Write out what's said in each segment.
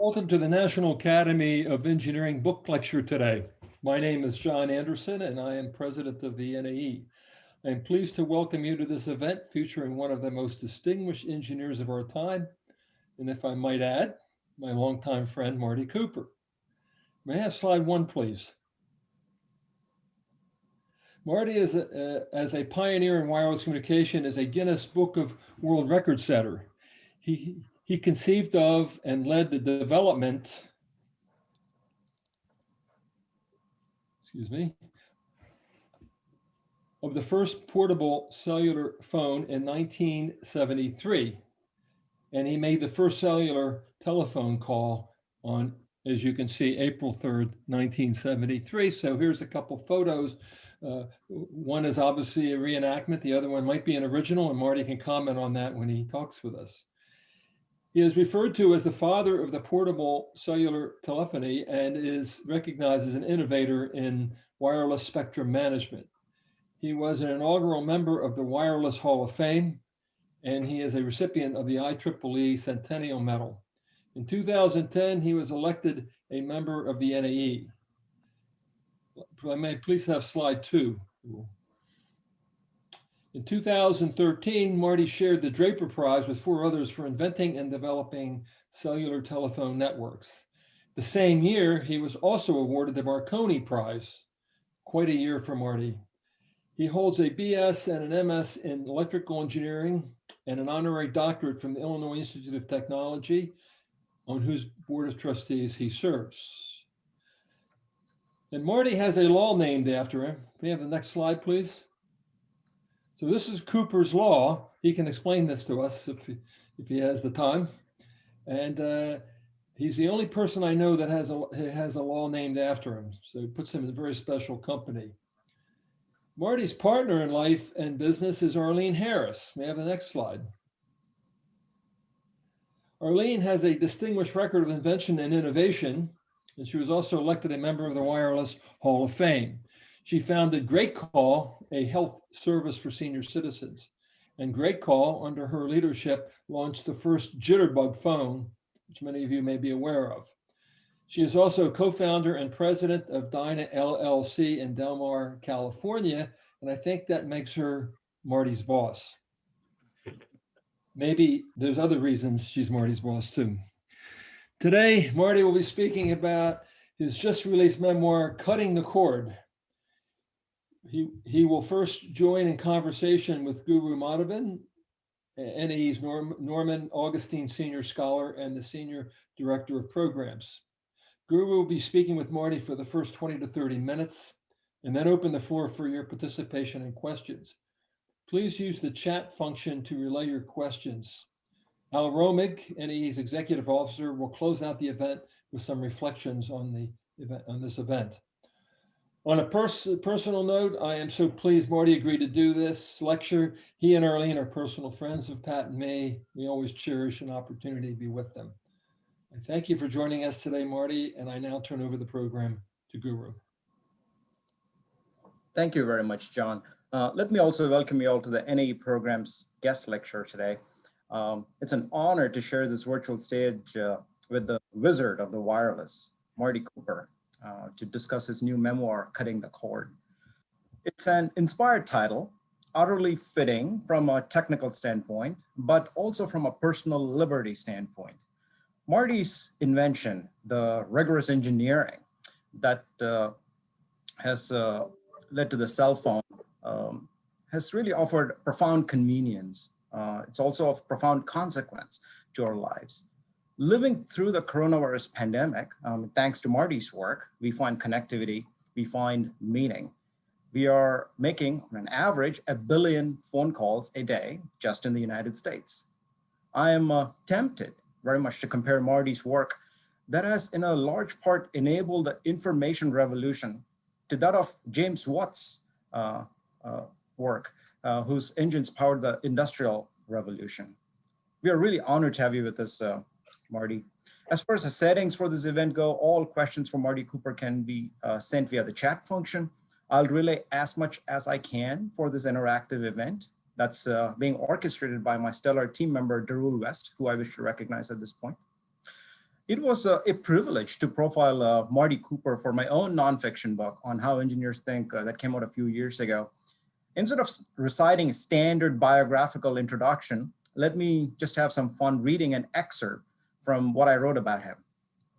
Welcome to the National Academy of Engineering book lecture today. My name is John Anderson and I am president of the NAE. I am pleased to welcome you to this event featuring one of the most distinguished engineers of our time, and if I might add, my longtime friend, Marty Cooper. May I have slide 1, please? Marty, as a pioneer in wireless communication, is a Guinness Book of World Record setter. He conceived of and led the development, of the first portable cellular phone in 1973. And he made the first cellular telephone call on, as you can see, April 3rd, 1973. So here's a couple photos. One is obviously a reenactment. The other one might be an original, and Marty can comment on that when he talks with us. He is referred to as the father of the portable cellular telephony and is recognized as an innovator in wireless spectrum management. He was an inaugural member of the Wireless Hall of Fame, and he is a recipient of the IEEE Centennial Medal. In 2010, he was elected a member of the NAE. I may please have slide 2. In 2013, Marty shared the Draper Prize with 4 others for inventing and developing cellular telephone networks. The same year, he was also awarded the Marconi Prize. Quite a year for Marty. He holds a BS and an MS in electrical engineering and an honorary doctorate from the Illinois Institute of Technology, on whose board of trustees he serves. And Marty has a law named after him. Can we have the next slide, please? So this is Cooper's Law. He can explain this to us if he has the time. And he's the only person I know that has a law named after him. So it puts him in a very special company. Marty's partner in life and business is Arlene Harris. May I have the next slide? Arlene has a distinguished record of invention and innovation, and she was also elected a member of the Wireless Hall of Fame. She founded Great Call, a health service for senior citizens. And Great Call, under her leadership, launched the first jitterbug phone, which many of you may be aware of. She is also co-founder and president of Dyna LLC in Del Mar, California, and I think that makes her Marty's boss. Maybe there's other reasons she's Marty's boss too. Today, Marty will be speaking about his just released memoir, Cutting the Cord. He will first join in conversation with Guru Madhavan, NAE's Norman Augustine Senior Scholar and the Senior Director of Programs. Guru will be speaking with Marty for the first 20 to 30 minutes and then open the floor for your participation and questions. Please use the chat function to relay your questions. Al Romig, NAE's Executive Officer, will close out the event with some reflections on this event. On a personal note, I am so pleased Marty agreed to do this lecture. He and Arlene are personal friends of Pat and me. We always cherish an opportunity to be with them. I thank you for joining us today, Marty, and I now turn over the program to Guru. Thank you very much, John. Let me also welcome you all to the NAE program's guest lecture today. It's an honor to share this virtual stage with the wizard of the wireless, Marty Cooper, to discuss his new memoir, Cutting the Cord. It's an inspired title, utterly fitting from a technical standpoint, but also from a personal liberty standpoint. Marty's invention, the rigorous engineering that has led to the cell phone, has really offered profound convenience. It's also of profound consequence to our lives. Living through the coronavirus pandemic, thanks to Marty's work, we find connectivity, we find meaning. We are making, on an average, 1 billion phone calls a day just in the United States. I am tempted very much to compare Marty's work that has in a large part enabled the information revolution to that of James Watt's work, whose engines powered the industrial revolution. We are really honored to have you with us, Marty. As far as the settings for this event go, all questions for Marty Cooper can be sent via the chat function. I'll relay as much as I can for this interactive event that's being orchestrated by my stellar team member, Darul West, who I wish to recognize at this point. It was a privilege to profile Marty Cooper for my own nonfiction book on how engineers think that came out a few years ago. Instead of reciting a standard biographical introduction, let me just have some fun reading an excerpt from what I wrote about him.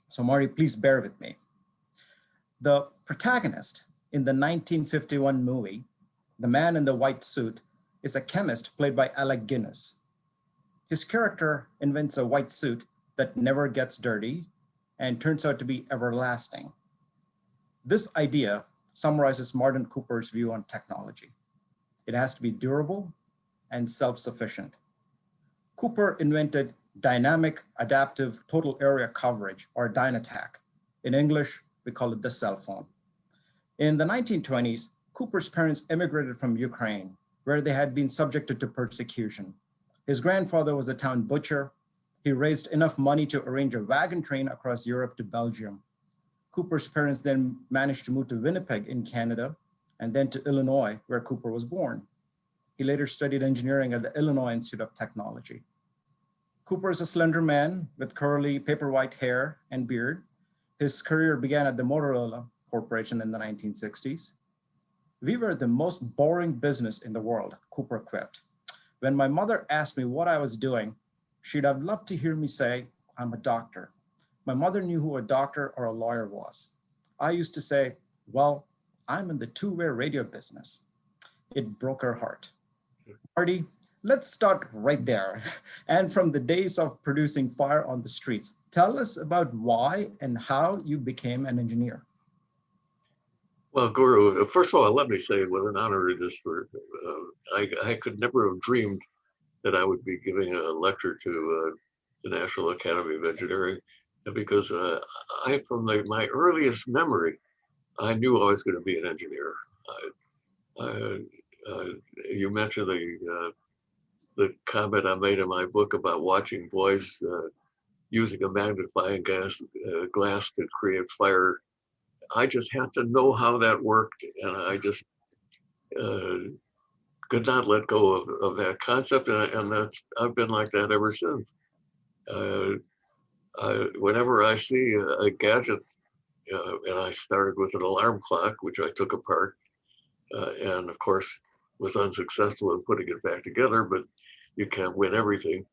So Marty, please bear with me. The protagonist in the 1951 movie, The Man in the White Suit, is a chemist played by Alec Guinness. His character invents a white suit that never gets dirty and turns out to be everlasting. This idea summarizes Martin Cooper's view on technology. It has to be durable and self-sufficient. Cooper invented dynamic adaptive total area coverage, or DynaTAC. In English, we call it the cell phone. In the 1920s, Cooper's parents immigrated from Ukraine, where they had been subjected to persecution. His grandfather was a town butcher. He raised enough money to arrange a wagon train across Europe to Belgium. Cooper's parents then managed to move to Winnipeg in Canada, and then to Illinois, where Cooper was born. He later studied engineering at the Illinois Institute of Technology. Cooper is a slender man with curly paper white hair and beard. His career began at the Motorola Corporation in the 1960s. "We were the most boring business in the world," Cooper quipped. "When my mother asked me what I was doing, she'd have loved to hear me say, 'I'm a doctor.' My mother knew who a doctor or a lawyer was. I used to say, 'Well, I'm in the two-way radio business.' It broke her heart." Marty, let's start right there. And from the days of producing fire on the streets, tell us about why and how you became an engineer. Well, Guru, first of all, let me say what an honor it is for, I could never have dreamed that I would be giving a lecture to the National Academy of Engineering, because from my earliest memory, I knew I was going to be an engineer. You mentioned the comment I made in my book about watching boys using a magnifying glass to create fire. I just had to know how that worked, and I just could not let go of that concept, and I've been like that ever since. Whenever I see a gadget, and I started with an alarm clock, which I took apart, and of course was unsuccessful in putting it back together, but you can't win everything.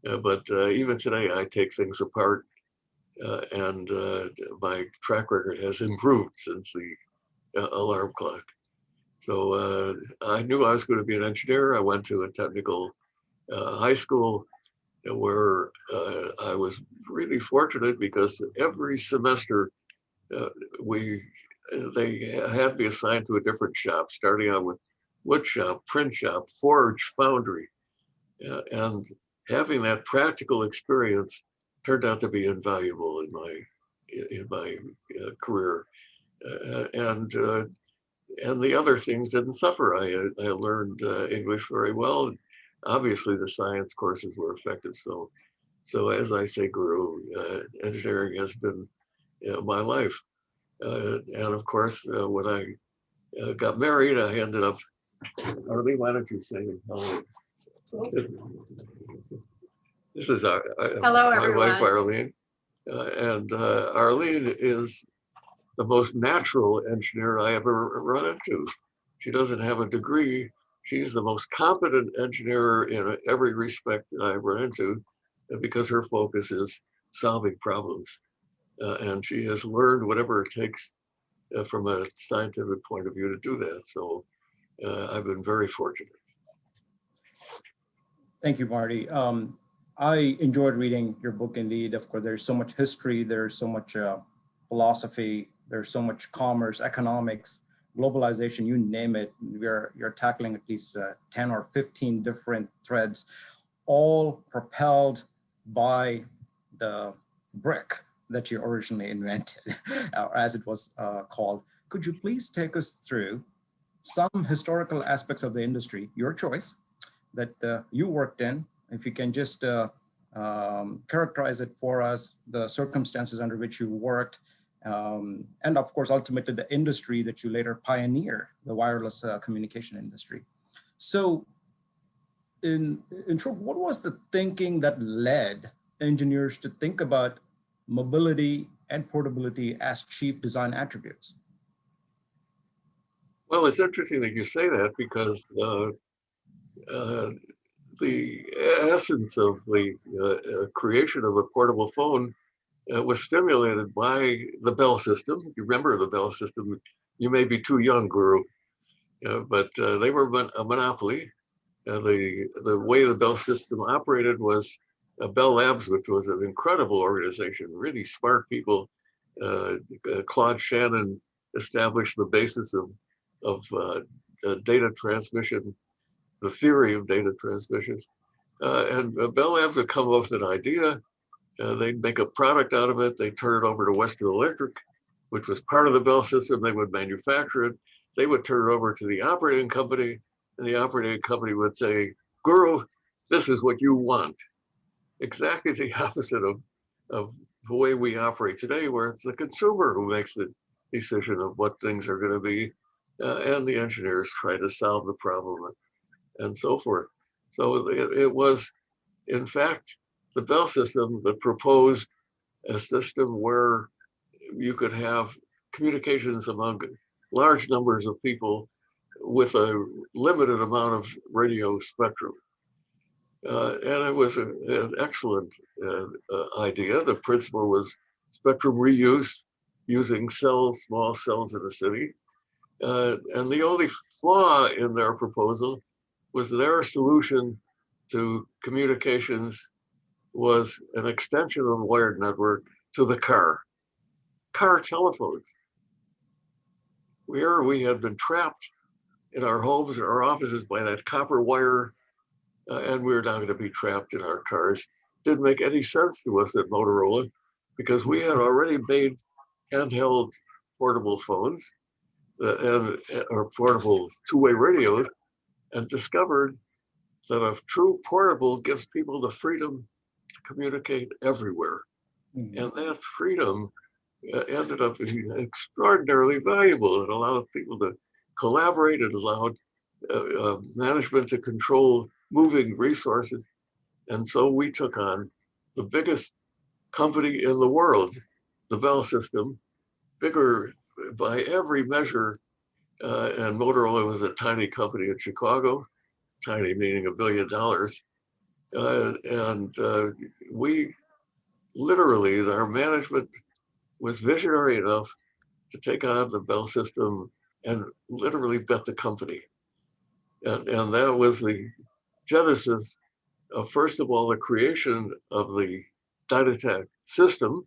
But even today, I take things apart, and my track record has improved since the alarm clock. So I knew I was going to be an engineer. I went to a technical high school where I was really fortunate because every semester they had me assigned to a different shop, starting out with wood shop, print shop, forge, foundry, and having that practical experience turned out to be invaluable in my career, and the other things didn't suffer. I learned English very well. Obviously, the science courses were effective. So as I say, Guru, engineering has been my life. And of course, when I got married, I ended up. Arlene, why don't you say hello? This is Hello, my wife, everyone. Arlene. And Arlene is the most natural engineer I ever run into. She doesn't have a degree. She's the most competent engineer in every respect that I've run into, because her focus is solving problems. And she has learned whatever it takes from a scientific point of view to do that. So I've been very fortunate. Thank you, Marty. I enjoyed reading your book indeed. Of course, there's so much history, there's so much philosophy, there's so much commerce, economics, globalization, you name it. You're tackling at least 10 or 15 different threads, all propelled by the brick that you originally invented, as it was called. Could you please take us through some historical aspects of the industry, your choice, that you worked in? If you can just characterize it for us, the circumstances under which you worked, and of course, ultimately the industry that you later pioneered, the wireless communication industry. So in short, what was the thinking that led engineers to think about mobility, and portability as chief design attributes? Well, it's interesting that you say that because the essence of the creation of a portable phone was stimulated by the Bell system. You remember the Bell system? You may be too young, Guru, but they were a monopoly. The way the Bell system operated was Bell Labs, which was an incredible organization, really smart people. Claude Shannon established the basis of data transmission, the theory of data transmission. And Bell Labs would come up with an idea. They'd make a product out of it. They'd turn it over to Western Electric, which was part of the Bell system. They would manufacture it. They would turn it over to the operating company, and the operating company would say, Guru, this is what you want. Exactly the opposite of the way we operate today, where it's the consumer who makes the decision of what things are going to be, and the engineers try to solve the problem and so forth. So it was, in fact, the Bell system that proposed a system where you could have communications among large numbers of people with a limited amount of radio spectrum. And it was an excellent idea. The principle was spectrum reuse using cells, small cells in a city. And the only flaw in their proposal was their solution to communications was an extension of the wired network to the car telephones. Where we had been trapped in our homes and our offices by that copper wire, and we were now going to be trapped in our cars. Didn't make any sense to us at Motorola because we had already made handheld portable phones or portable two-way radios, and discovered that a true portable gives people the freedom to communicate everywhere. Mm-hmm. And that freedom ended up being extraordinarily valuable. It allowed people to collaborate. It allowed management to control moving resources. And so we took on the biggest company in the world, the Bell system, bigger by every measure. And Motorola was a tiny company in Chicago, tiny meaning $1 billion. We literally, our management was visionary enough to take on the Bell system and literally bet the company. And that was the genesis of, first of all, the creation of the Dynatech system,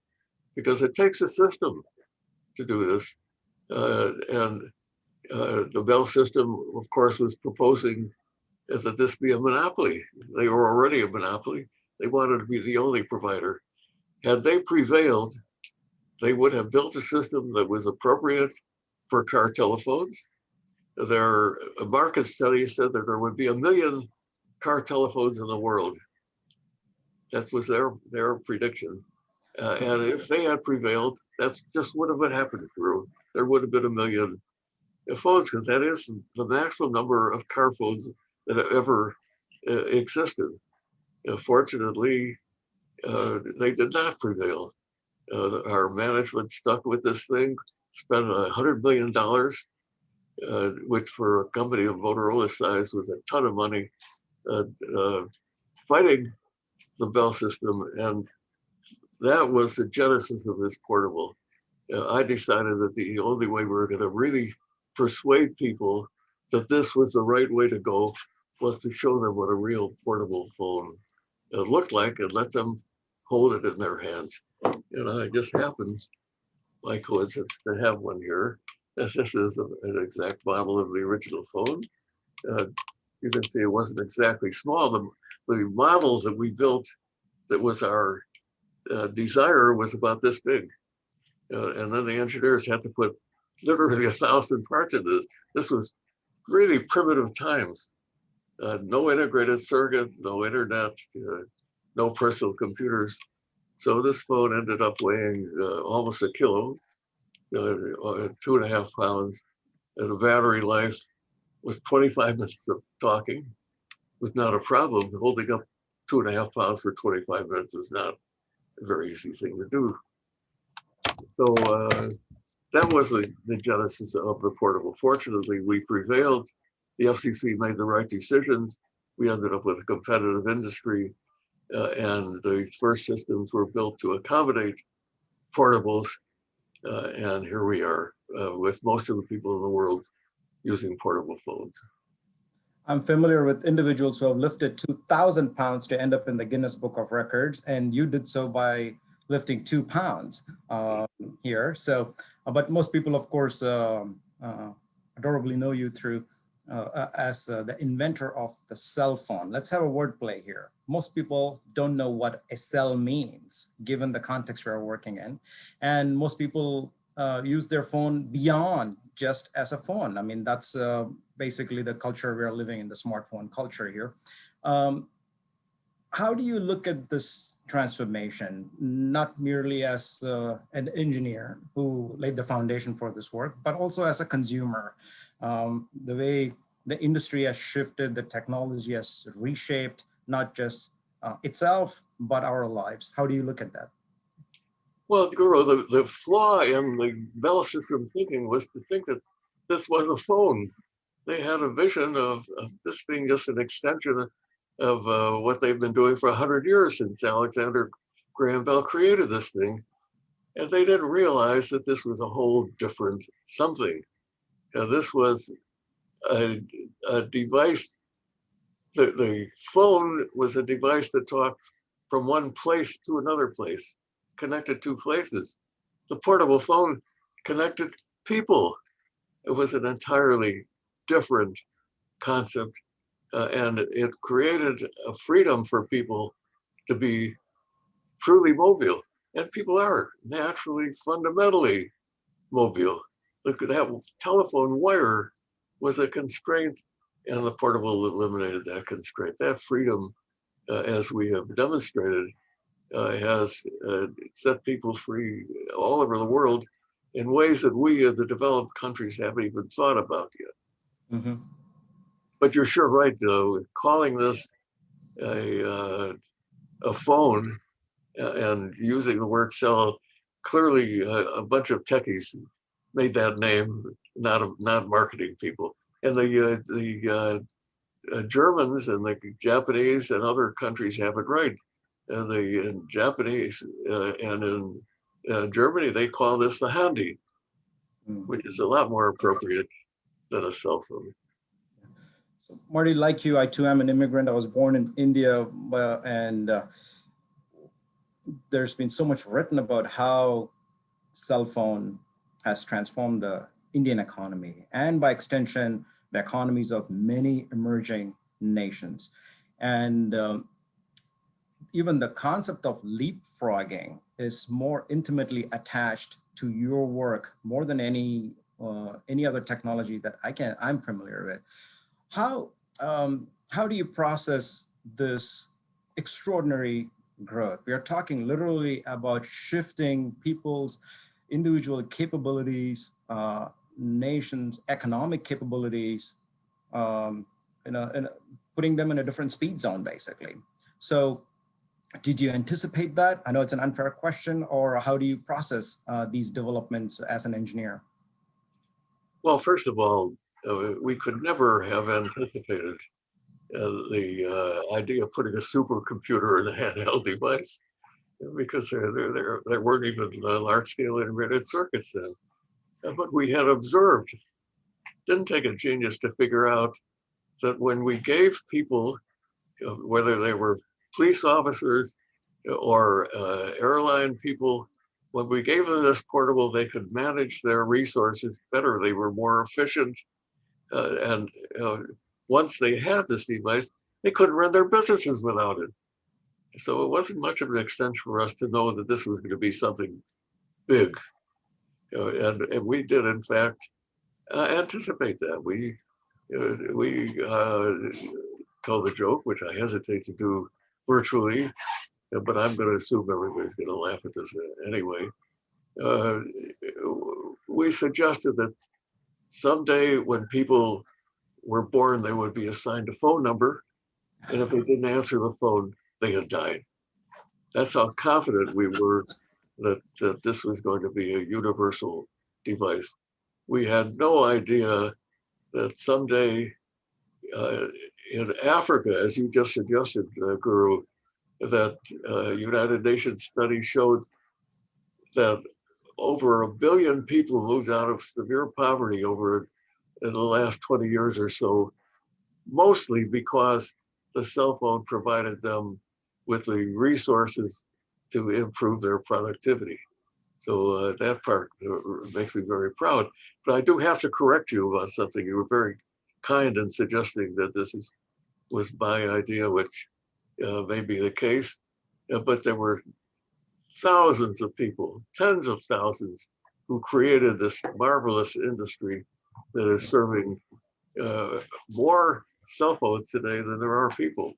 because it takes a system to do this. The Bell system, of course, was proposing that this be a monopoly. They were already a monopoly. They wanted to be the only provider. Had they prevailed, they would have built a system that was appropriate for car telephones. Their market study said that there would be 1 million car telephones in the world. That was their prediction. And if they had prevailed, that's just would have happened, Drew. There would have been 1 million phones, because that is the maximum number of car phones that have ever existed. Fortunately, they did not prevail. Our management stuck with this thing, spent $100 million, which for a company of Motorola's size was a ton of money, fighting the Bell system. And that was the genesis of this portable. I decided that the only way we were going to really persuade people that this was the right way to go was to show them what a real portable phone looked like and let them hold it in their hands. And I just happened, by coincidence, to have one here. This is an exact model of the original phone. You can see it wasn't exactly small. The model that we built that was our desire was about this big. And then the engineers had to put literally 1,000 parts into it. This was really primitive times. No integrated circuit, no internet, no personal computers. So this phone ended up weighing almost 1 kilo, 2.5 pounds, and the battery life with 25 minutes of talking was not a problem. Holding up 2.5 pounds for 25 minutes is not a very easy thing to do. So that was the genesis of the portable. Fortunately, we prevailed. The FCC made the right decisions. We ended up with a competitive industry, and the first systems were built to accommodate portables. And here we are with most of the people in the world using portable phones. I'm familiar with individuals who have lifted 2,000 pounds to end up in the Guinness Book of Records, and you did so by lifting 2 pounds here. So, but most people, of course, adorably know you through as the inventor of the cell phone. Let's have a wordplay here. Most people don't know what a cell means, given the context we're working in. And most people use their phone beyond just as a phone. I mean, that's basically the culture we're living in, the smartphone culture here. How do you look at this transformation, not merely as an engineer who laid the foundation for this work, but also as a consumer? The way the industry has shifted, the technology has reshaped not just itself, but our lives. How do you look at that? Well, Guru, the flaw in the Bell system thinking was to think that this was a phone. They had a vision of this being just an extension of what they've been doing for 100 years since Alexander Graham Bell created this thing. And they didn't realize that this was a whole different something. This was a device, the phone was a device that talked from one place to another place, connected two places. The portable phone connected people. It was an entirely different concept, and it created a freedom for people to be truly mobile. And people are naturally, fundamentally mobile. Look, that telephone wire was a constraint, and the portable eliminated that constraint. That freedom, as we have demonstrated, has set people free all over the world in ways that we in the developed countries haven't even thought about yet. Mm-hmm. But you're sure right, though, calling this a phone and using the word cell, clearly a bunch of techies made that name, not marketing people. And the Germans and the Japanese and other countries have it right. The Japanese and in Germany, they call this the handy, which is a lot more appropriate than a cell phone. So Marty, like you, I too am an immigrant. I was born in India, and there's been so much written about how cell phone has transformed the Indian economy, and by extension, the economies of many emerging nations. And even the concept of leapfrogging is more intimately attached to your work, more than any other technology that I'm familiar with. How do you process this extraordinary growth? We are talking literally about shifting people's individual capabilities, nations' economic capabilities, and putting them in a different speed zone, basically. So did you anticipate that? I know it's an unfair question, or how do you process these developments as an engineer? Well, first of all, we could never have anticipated the idea of putting a supercomputer in a handheld device, because there weren't even large-scale integrated circuits then. But we had observed, didn't take a genius to figure out that when we gave people, whether they were police officers or airline people, when we gave them this portable, they could manage their resources better. They were more efficient. And once they had this device, they couldn't run their businesses without it. So it wasn't much of an extent for us to know that this was going to be something big. And we did, in fact, anticipate that. We told the joke, which I hesitate to do virtually, but I'm going to assume everybody's going to laugh at this anyway. We suggested that someday when people were born, they would be assigned a phone number, and if they didn't answer the phone, they had died. That's how confident we were that this was going to be a universal device. We had no idea that someday in Africa, as you just suggested, Guru, that United Nations study showed that over 1 billion people moved out of severe poverty over in the last 20 years or so, mostly because the cell phone provided them with the resources to improve their productivity. So that part makes me very proud. But I do have to correct you about something. You were very kind in suggesting that this was my idea, which may be the case. But there were thousands of people, tens of thousands, who created this marvelous industry that is serving more cell phones today than there are people.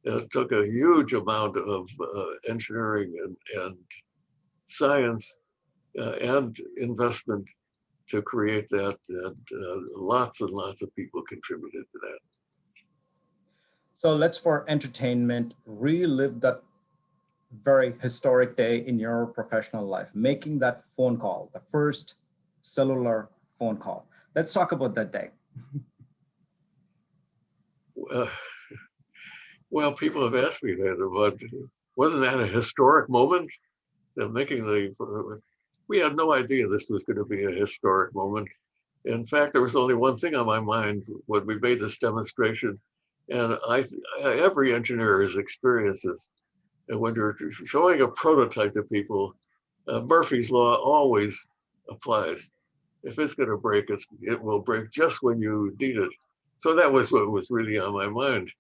It took a huge amount of engineering and science and investment to create that, and lots and lots of people contributed to that. So let's, for entertainment, relive that very historic day in your professional life, making that phone call, the first cellular phone call. Let's talk about that day. Well, people have asked me that, but wasn't that a historic moment? We had no idea this was going to be a historic moment. In fact, there was only one thing on my mind when we made this demonstration, and every engineer has experienced this. And when you're showing a prototype to people, Murphy's Law always applies. If it's going to break, it will break just when you need it. So that was what was really on my mind.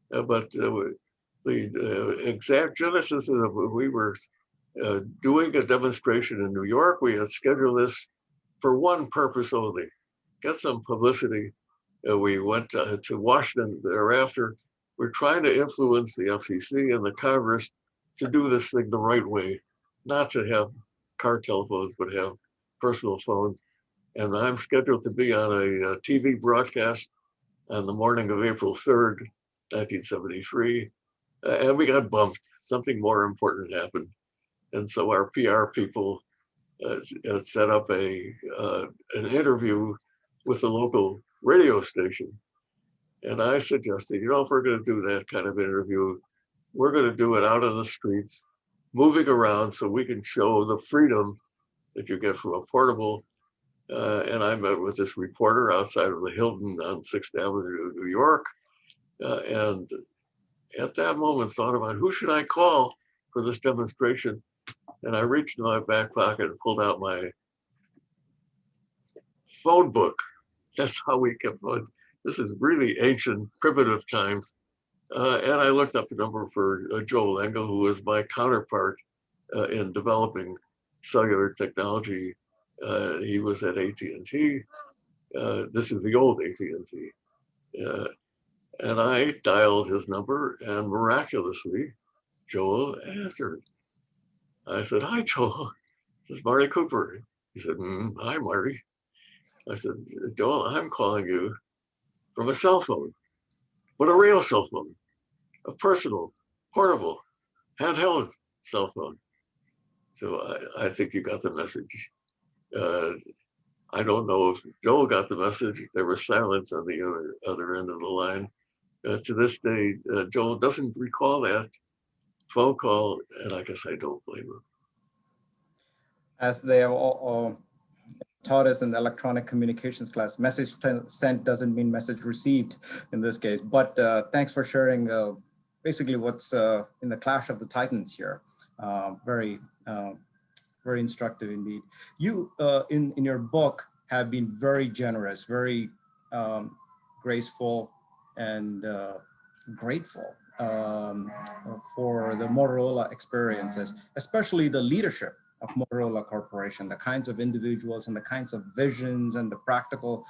But the exact genesis of we were doing a demonstration in New York. We had scheduled this for one purpose only: get some publicity. We went to Washington thereafter. We're trying to influence the FCC and the Congress to do this thing the right way, not to have car telephones, but have personal phones. And I'm scheduled to be on a TV broadcast on the morning of April 3rd, 1973. And we got bumped. Something more important happened. And so our PR people set up an interview with the local radio station. And I suggested, if we're going to do that kind of interview, we're going to do it out on the streets, moving around so we can show the freedom that you get from a portable. And I met with this reporter outside of the Hilton on 6th Avenue, New York. And at that moment thought about who should I call for this demonstration. And I reached in my back pocket and pulled out my phone book. That's how we kept on. This is really ancient, primitive times. And I looked up the number for Joel Engel, who was my counterpart in developing cellular technology. He was at AT&T. This is the old AT&T. And I dialed his number, and miraculously, Joel answered. I said, "Hi, Joel. This is Marty Cooper." He said, "Hi, Marty." I said, "Joel, I'm calling you from a cell phone, but a real cell phone, a personal, portable, handheld cell phone." So I think you got the message. I don't know if Joel got the message. There was silence on the other end of the line. To this day, Joel doesn't recall that phone call, and I guess I don't blame him. As they have all taught us in the electronic communications class, message sent doesn't mean message received in this case. But thanks for sharing basically what's in the Clash of the Titans here. Very instructive indeed. You, in your book, have been very generous, very graceful, and grateful for the Motorola experiences, especially the leadership of Motorola Corporation, the kinds of individuals and the kinds of visions and the practical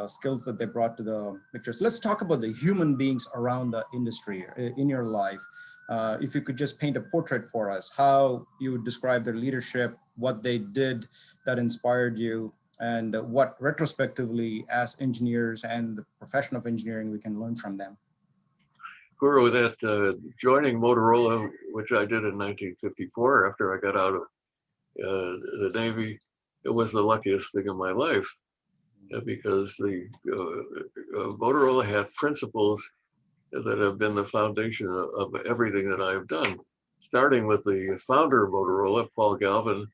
skills that they brought to the pictures. Let's talk about the human beings around the industry in your life. If you could just paint a portrait for us, how you would describe their leadership, what they did that inspired you, and what retrospectively as engineers and the profession of engineering we can learn from them. Guru, that joining Motorola, which I did in 1954 after I got out of the Navy, it was the luckiest thing in my life because the Motorola had principles that have been the foundation of everything that I've done, starting with the founder of Motorola, Paul Galvin,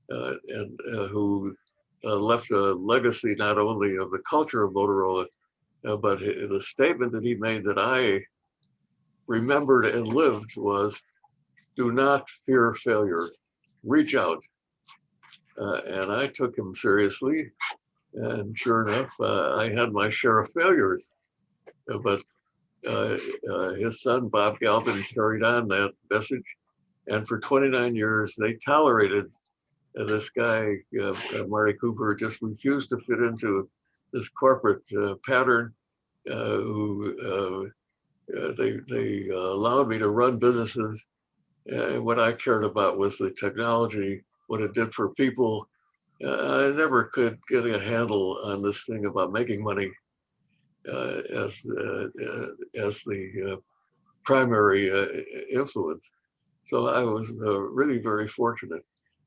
who left a legacy not only of the culture of Motorola, but the statement that he made that I remembered and lived was, do not fear failure, reach out. And I took him seriously. And sure enough, I had my share of failures. But his son, Bob Galvin, carried on that message. And for 29 years, they tolerated this guy, Marty Cooper, just refused to fit into this corporate pattern. They allowed me to run businesses. What I cared about was the technology, what it did for people. I never could get a handle on this thing about making money as the primary influence. So I was really very fortunate.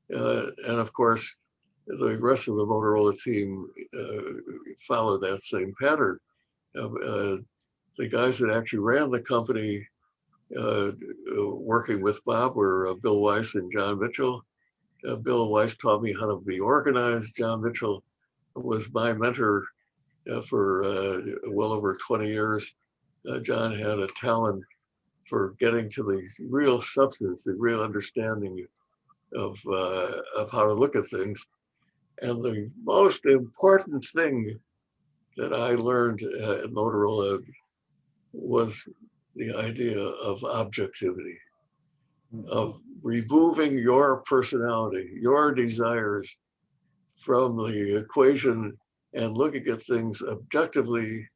And of course, the rest of the Motorola team followed that same pattern. The guys that actually ran the company working with Bob were Bill Weiss and John Mitchell. Bill Weiss taught me how to be organized. John Mitchell was my mentor for well over 20 years. John had a talent for getting to the real substance, the real understanding of how to look at things. And the most important thing that I learned at Motorola was the idea of objectivity, of removing your personality, your desires from the equation and looking at things objectively.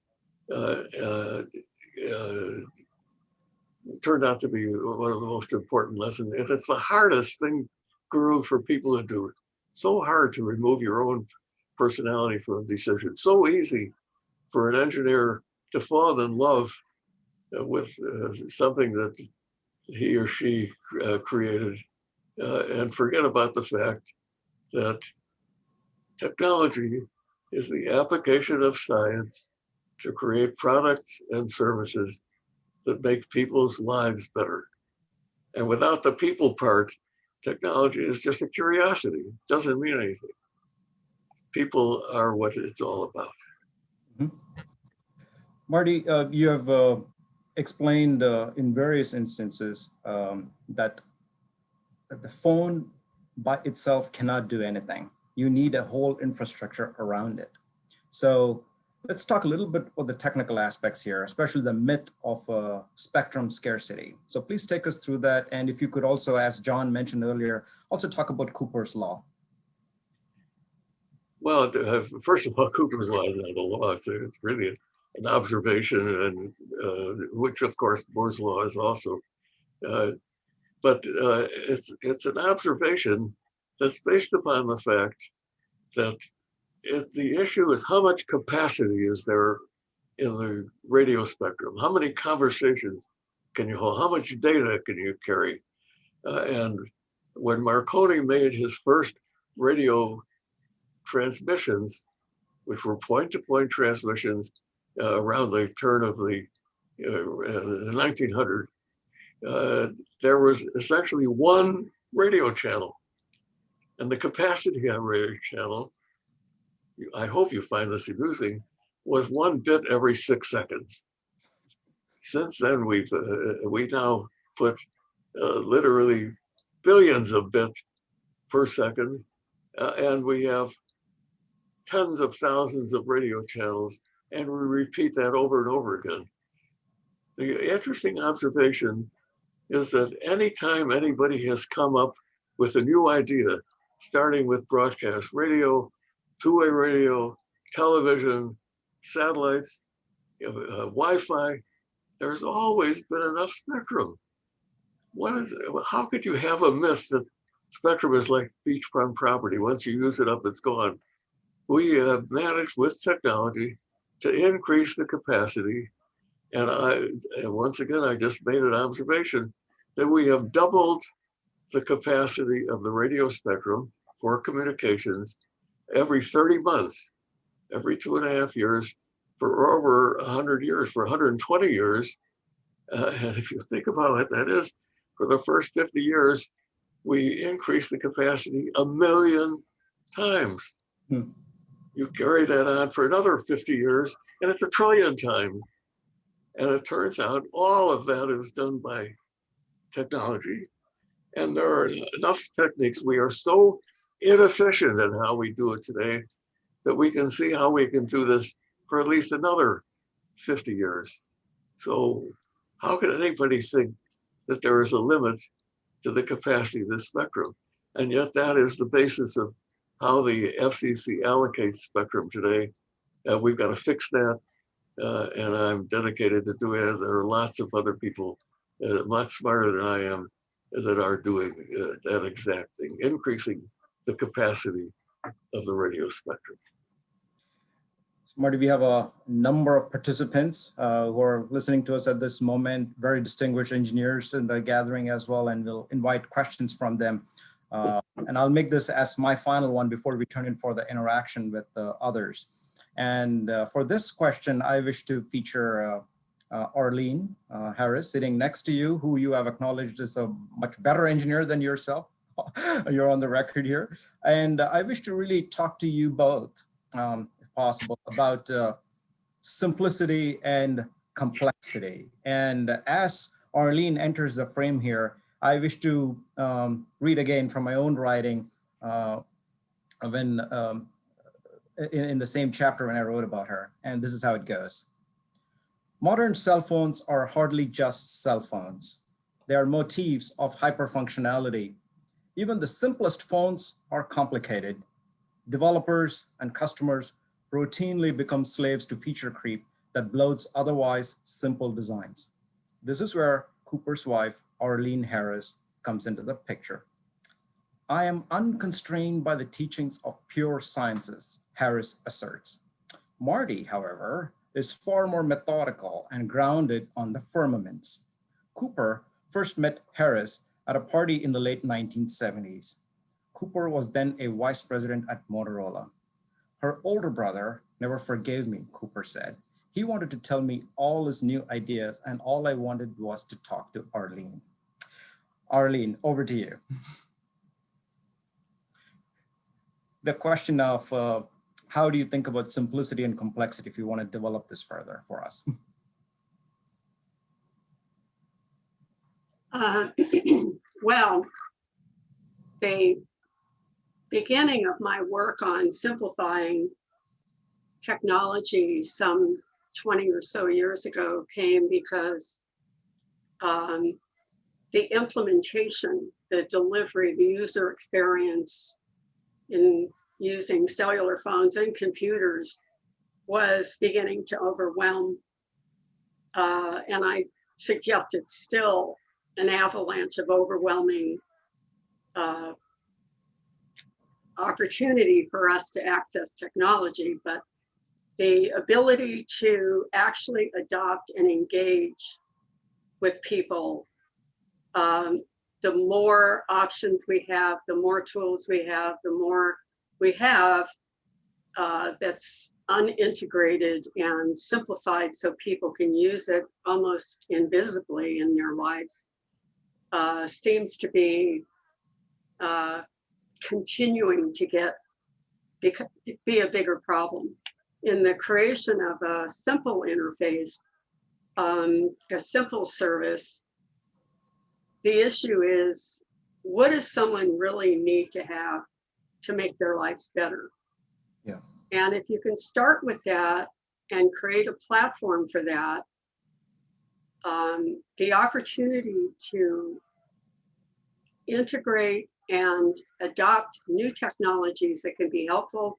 Turned out to be one of the most important lessons. And it's the hardest thing, Guru, for people to do. So hard to remove your own personality from a decision. So easy for an engineer to fall in love with something that he or she created and forget about the fact that technology is the application of science to create products and services that make people's lives better. And without the people part, technology is just a curiosity. It doesn't mean anything. People are what it's all about. Mm-hmm. Marty, you have explained in various instances that the phone by itself cannot do anything. You need a whole infrastructure around it. So let's talk a little bit about the technical aspects here, especially the myth of spectrum scarcity. So please take us through that. And if you could also, as John mentioned earlier, also talk about Cooper's Law. Well, first of all, Cooper's Law is not a law. It's really an observation, and which of course Moore's Law is also. But it's an observation that's based upon the fact that the issue is how much capacity is there in the radio spectrum? How many conversations can you hold? How much data can you carry? And when Marconi made his first radio transmissions, which were point-to-point transmissions around the turn of the 1900, there was essentially one radio channel. And the capacity on radio channel, I hope you find this amusing, was 1 bit every 6 seconds. Since then, we now put literally billions of bits per second, and we have tens of thousands of radio channels, and we repeat that over and over again. The interesting observation is that anytime anybody has come up with a new idea, starting with broadcast radio, two-way radio, television, satellites, Wi-Fi, there's always been enough spectrum. How could you have a myth that spectrum is like beachfront property? Once you use it up, it's gone. We have managed with technology to increase the capacity. And once again, I just made an observation that we have doubled the capacity of the radio spectrum for communications every 30 months, every 2.5 years, for over 100 years, for 120 years. And if you think about it, that is, for the first 50 years, we increased the capacity 1 million times. You carry that on for another 50 years, and it's 1 trillion times. And it turns out all of that is done by technology. And there are enough techniques. We are so inefficient in how we do it today that we can see how we can do this for at least another 50 years. So how can anybody think that there is a limit to the capacity of this spectrum? And yet that is the basis of how the FCC allocates spectrum today. We've got to fix that. And I'm dedicated to doing it. There are lots of other people much smarter than I am that are doing that exact thing, increasing the capacity of the radio spectrum. Marty, we have a number of participants who are listening to us at this moment, very distinguished engineers in the gathering as well, and we'll invite questions from them. And I'll make this as my final one before we turn in for the interaction with the others. And for this question, I wish to feature Arlene Harris sitting next to you, who you have acknowledged is a much better engineer than yourself. You're on the record here. And I wish to really talk to you both, if possible, about simplicity and complexity. And as Arlene enters the frame here, I wish to read again from my own writing when in the same chapter when I wrote about her. And this is how it goes. Modern cell phones are hardly just cell phones. They are motifs of hyperfunctionality. Even the simplest phones are complicated. Developers and customers routinely become slaves to feature creep that bloats otherwise simple designs. This is where Cooper's wife, Arlene Harris, comes into the picture. I am unconstrained by the teachings of pure sciences, Harris asserts. Marty, however, is far more methodical and grounded on the firmaments. Cooper first met Harris at a party in the late 1970s. Cooper was then a vice president at Motorola. Her older brother never forgave me, Cooper said. He wanted to tell me all his new ideas, and all I wanted was to talk to Arlene. Arlene, over to you. The question of how do you think about simplicity and complexity, if you want to develop this further for us? Well, the beginning of my work on simplifying technology some 20 or so years ago came because the implementation, the delivery, the user experience in using cellular phones and computers was beginning to overwhelm. And I suggest it's still an avalanche of overwhelming opportunity for us to access technology, but the ability to actually adopt and engage with people, the more options we have, the more tools we have, the more we have that's unintegrated and simplified so people can use it almost invisibly in their life, seems to be continuing to be a bigger problem. In the creation of a simple interface, a simple service, the issue is, what does someone really need to have to make their lives better? Yeah. And if you can start with that and create a platform for that, the opportunity to integrate and adopt new technologies that can be helpful,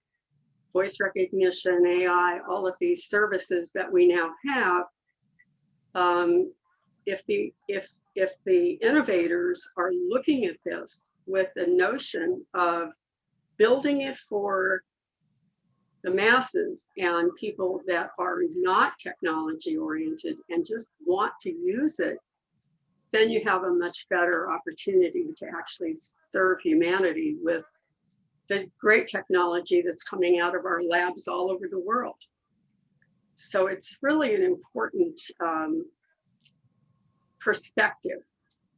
voice recognition, AI, all of these services that we now have, if the innovators are looking at this with the notion of building it for the masses and people that are not technology oriented and just want to use it then you have a much better opportunity to actually serve humanity with the great technology that's coming out of our labs all over the world. So it's really an important perspective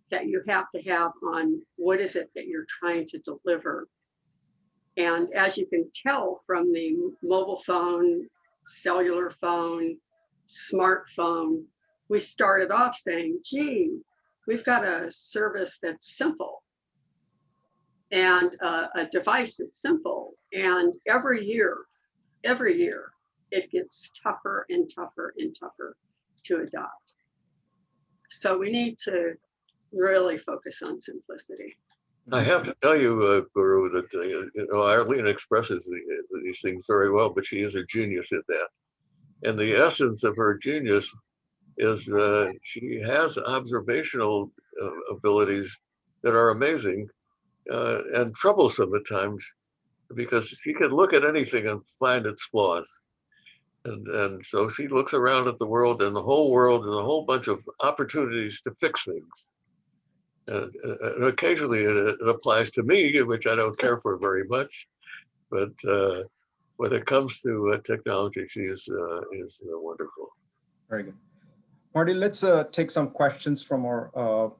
that you have to have on what is it that you're trying to deliver. And as you can tell from the mobile phone, cellular phone, smartphone, we started off saying, gee, we've got a service that's simple and a device that's simple. And every year, it gets tougher and tougher and tougher to adopt. So we need to really focus on simplicity. I have to tell you, Guru, that Arlene expresses these things very well, but she is a genius at that. And the essence of her genius is she has observational abilities that are amazing and troublesome at times, because she can look at anything and find its flaws. And so she looks around at the world, and the whole world is a whole bunch of opportunities to fix things. And occasionally it applies to me, which I don't care for very much. But when it comes to technology, she is wonderful. Very good. Marty, let's take some questions from our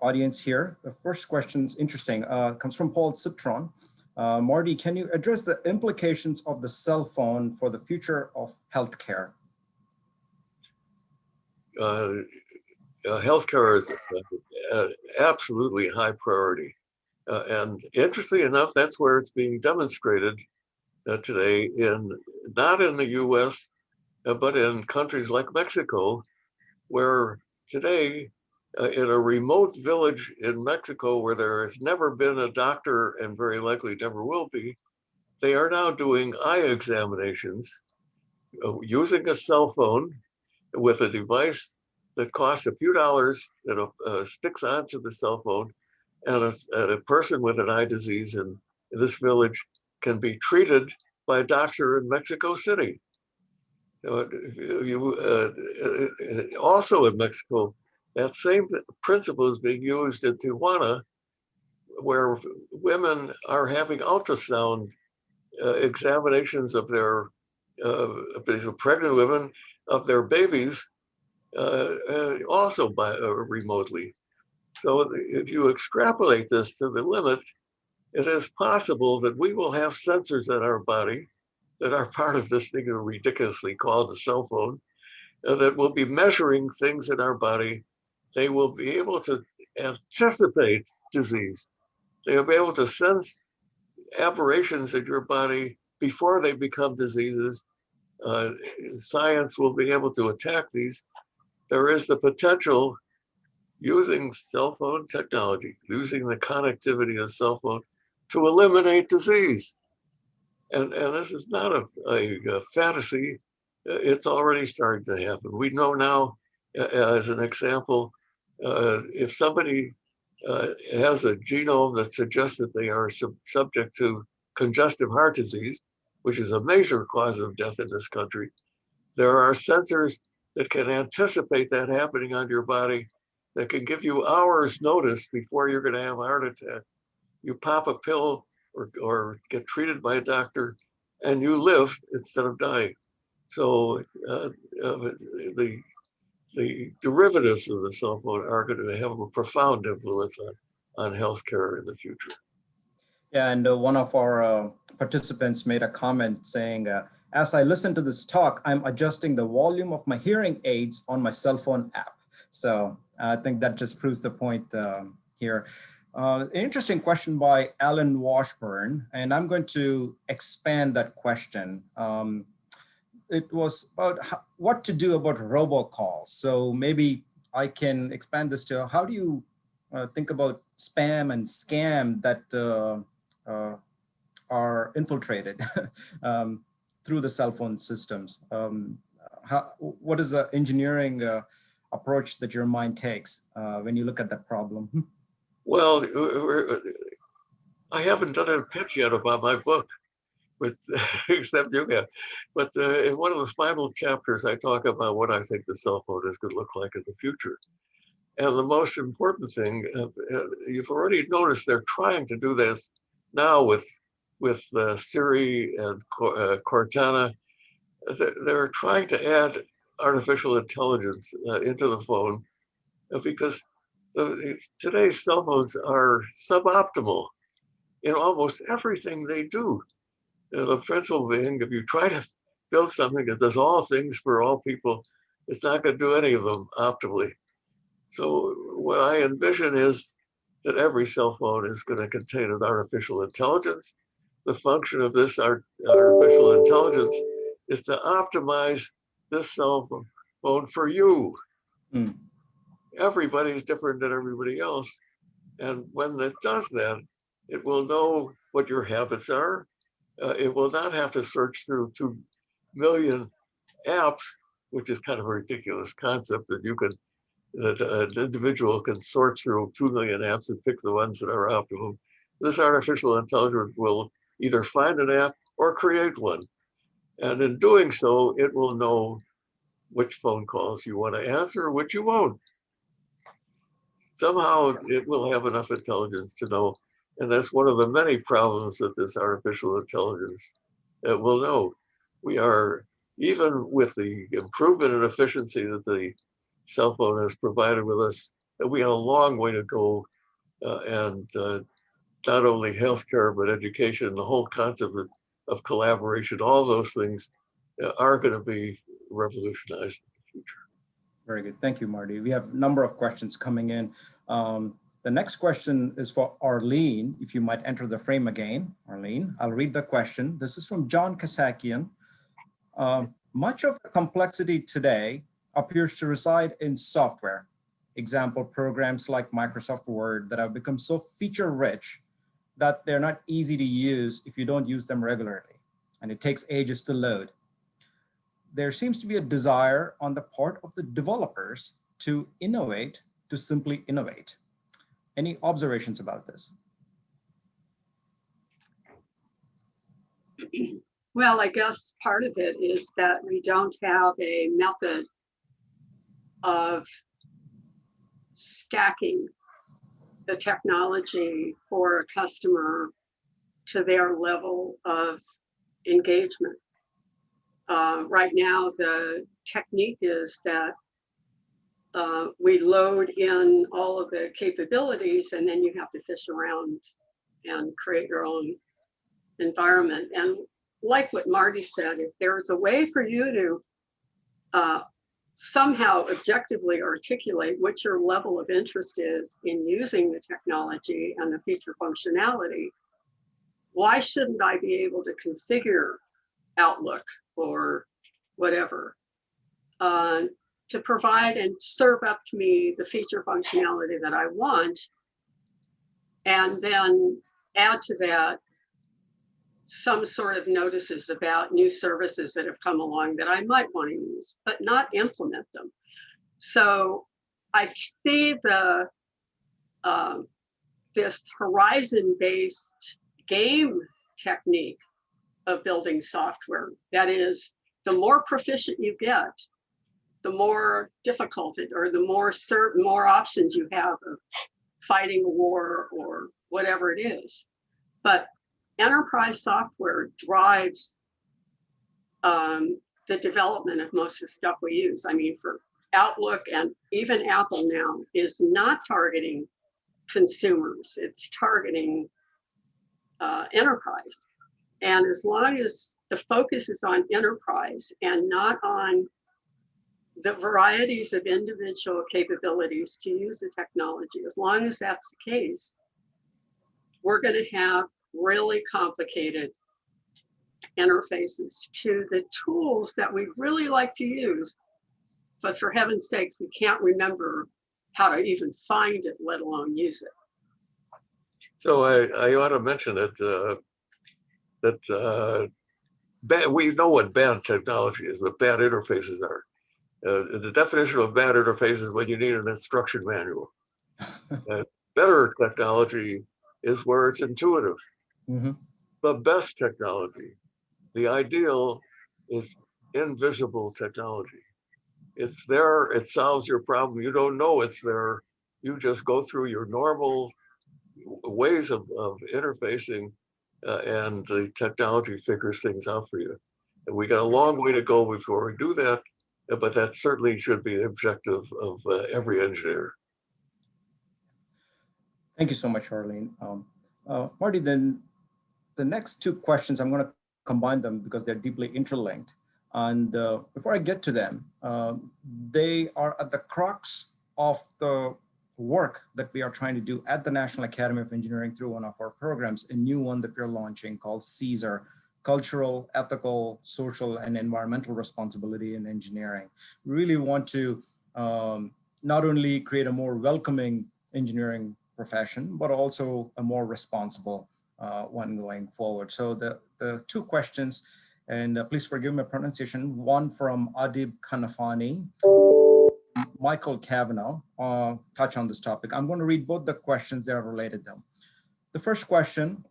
audience here. The first question is interesting, comes from Paul Citron. Marty, can you address the implications of the cell phone for the future of healthcare? Healthcare is absolutely high priority. And interestingly enough, that's where it's being demonstrated today, not in the US, but in countries like Mexico, where today, in a remote village in Mexico where there has never been a doctor and very likely never will be, they are now doing eye examinations using a cell phone with a device that costs a few dollars that sticks onto the cell phone, and a person with an eye disease in this village can be treated by a doctor in Mexico City. Also in Mexico, that same principle is being used in Tijuana, where women are having ultrasound examinations of their, these are pregnant women, of their babies, also remotely. So if you extrapolate this to the limit, it is possible that we will have sensors in our body that are part of this thing ridiculously called a cell phone, that will be measuring things in our body. They will be able to anticipate disease. They will be able to sense aberrations in your body before they become diseases. Science will be able to attack these. There is the potential, using cell phone technology, using the connectivity of the cell phone, to eliminate disease. And this is not a fantasy. It's already starting to happen. We know now, as an example, if somebody has a genome that suggests that they are subject to congestive heart disease, which is a major cause of death in this country, there are sensors that can anticipate that happening on your body, that can give you hours notice before you're going to have a heart attack. You pop a pill or get treated by a doctor, and you live instead of dying. So the derivatives of the cell phone are going to have a profound influence on healthcare in the future. Yeah, and one of our participants made a comment saying, as I listen to this talk, I'm adjusting the volume of my hearing aids on my cell phone app. So I think that just proves the point here. An interesting question by Alan Washburn, and I'm going to expand that question. It was about what to do about robocalls. So maybe I can expand this to, how do you think about spam and scam that are infiltrated through the cell phone systems? What is the engineering approach that your mind takes when you look at that problem? Well, I haven't done a pitch yet about my book, but except you have. But in one of the final chapters, I talk about what I think the cell phone is going to look like in the future. And the most important thing, you've already noticed they're trying to do this now with Siri and Cortana. They're trying to add artificial intelligence into the phone because today's cell phones are suboptimal in almost everything they do. The principle being, if you try to build something that does all things for all people, it's not going to do any of them optimally. So what I envision is that every cell phone is going to contain an artificial intelligence. The function of this artificial intelligence is to optimize this cell phone for you. Mm. Everybody's different than everybody else. And when it does that, it will know what your habits are. It will not have to search through 2 million apps, which is kind of a ridiculous concept that an individual can sort through 2 million apps and pick the ones that are optimum. This artificial intelligence will either find an app or create one. And in doing so, it will know which phone calls you want to answer, which you won't. Somehow it will have enough intelligence to know. And that's one of the many problems that this artificial intelligence will know. We are, even with the improvement in efficiency that the cell phone has provided with us, that we have a long way to go. And not only healthcare, but education, the whole concept of collaboration, all those things are going to be revolutionized in the future. Very good. Thank you, Marty. We have a number of questions coming in. The next question is for Arlene. If you might enter the frame again, Arlene, I'll read the question. This is from John Kasakian. Much of the complexity today appears to reside in software. Example, programs like Microsoft Word that have become so feature-rich that they're not easy to use if you don't use them regularly, and it takes ages to load. There seems to be a desire on the part of the developers to innovate, to simply innovate. Any observations about this? Well, I guess part of it is that we don't have a method of stacking the technology for a customer to their level of engagement. Right now, the technique is that we load in all of the capabilities, and then you have to fish around and create your own environment. And like what Marty said, if there's a way for you to somehow objectively articulate what your level of interest is in using the technology and the feature functionality, why shouldn't I be able to configure Outlook or whatever to provide and serve up to me the feature functionality that I want, and then add to that some sort of notices about new services that have come along that I might want to use, but not implement them. So I see the this horizon-based game technique of building software. That is, the more proficient you get, the more difficult it, or the more options you have of fighting a war or whatever it is. But enterprise software drives the development of most of the stuff we use. I mean, for Outlook, and even Apple now is not targeting consumers, it's targeting enterprise. And as long as the focus is on enterprise and not on the varieties of individual capabilities to use the technology, as long as that's the case, we're going to have really complicated interfaces to the tools that we really like to use. But for heaven's sakes, we can't remember how to even find it, let alone use it. So I ought to mention that we know what bad technology is, what bad interfaces are. The definition of bad interface is when you need an instruction manual. Better technology is where it's intuitive. Mm-hmm. The best technology, the ideal, is invisible technology. it's there, it solves your problem. You don't know it's there. You just go through your normal ways of interfacing, and the technology figures things out for you. And we got a long way to go before we do that, but that certainly should be the objective of every engineer. Thank you so much, Arlene. Marty, then the next two questions, I'm going to combine them because they're deeply interlinked. And before I get to them, they are at the crux of the work that we are trying to do at the National Academy of Engineering through one of our programs, a new one that we're launching called CSER, Cultural, Ethical, Social, and Environmental Responsibility in Engineering. We really want to not only create a more welcoming engineering profession, but also a more responsible one going forward. So the two questions, and please forgive my pronunciation, one from Adib Kanafani, Michael Kavanaugh, touch on this topic. I'm going to read both the questions that are related though. The first question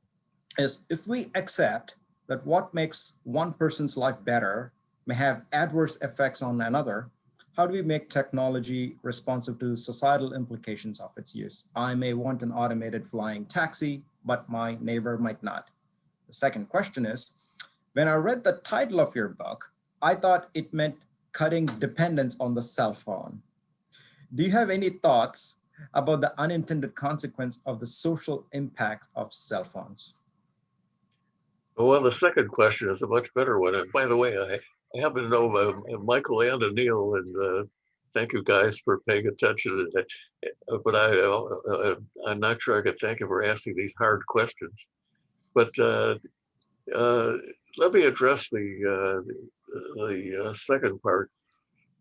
is, if we accept that what makes one person's life better may have adverse effects on another, how do we make technology responsive to societal implications of its use? I may want an automated flying taxi, but my neighbor might not. The second question is, when I read the title of your book, I thought it meant cutting dependence on the cell phone. Do you have any thoughts about the unintended consequence of the social impact of cell phones? Well, the second question is a much better one. And by the way, I happen to know Michael and Anil, and thank you guys for paying attention. But I'm not sure I could thank you for asking these hard questions. But let me address the second part,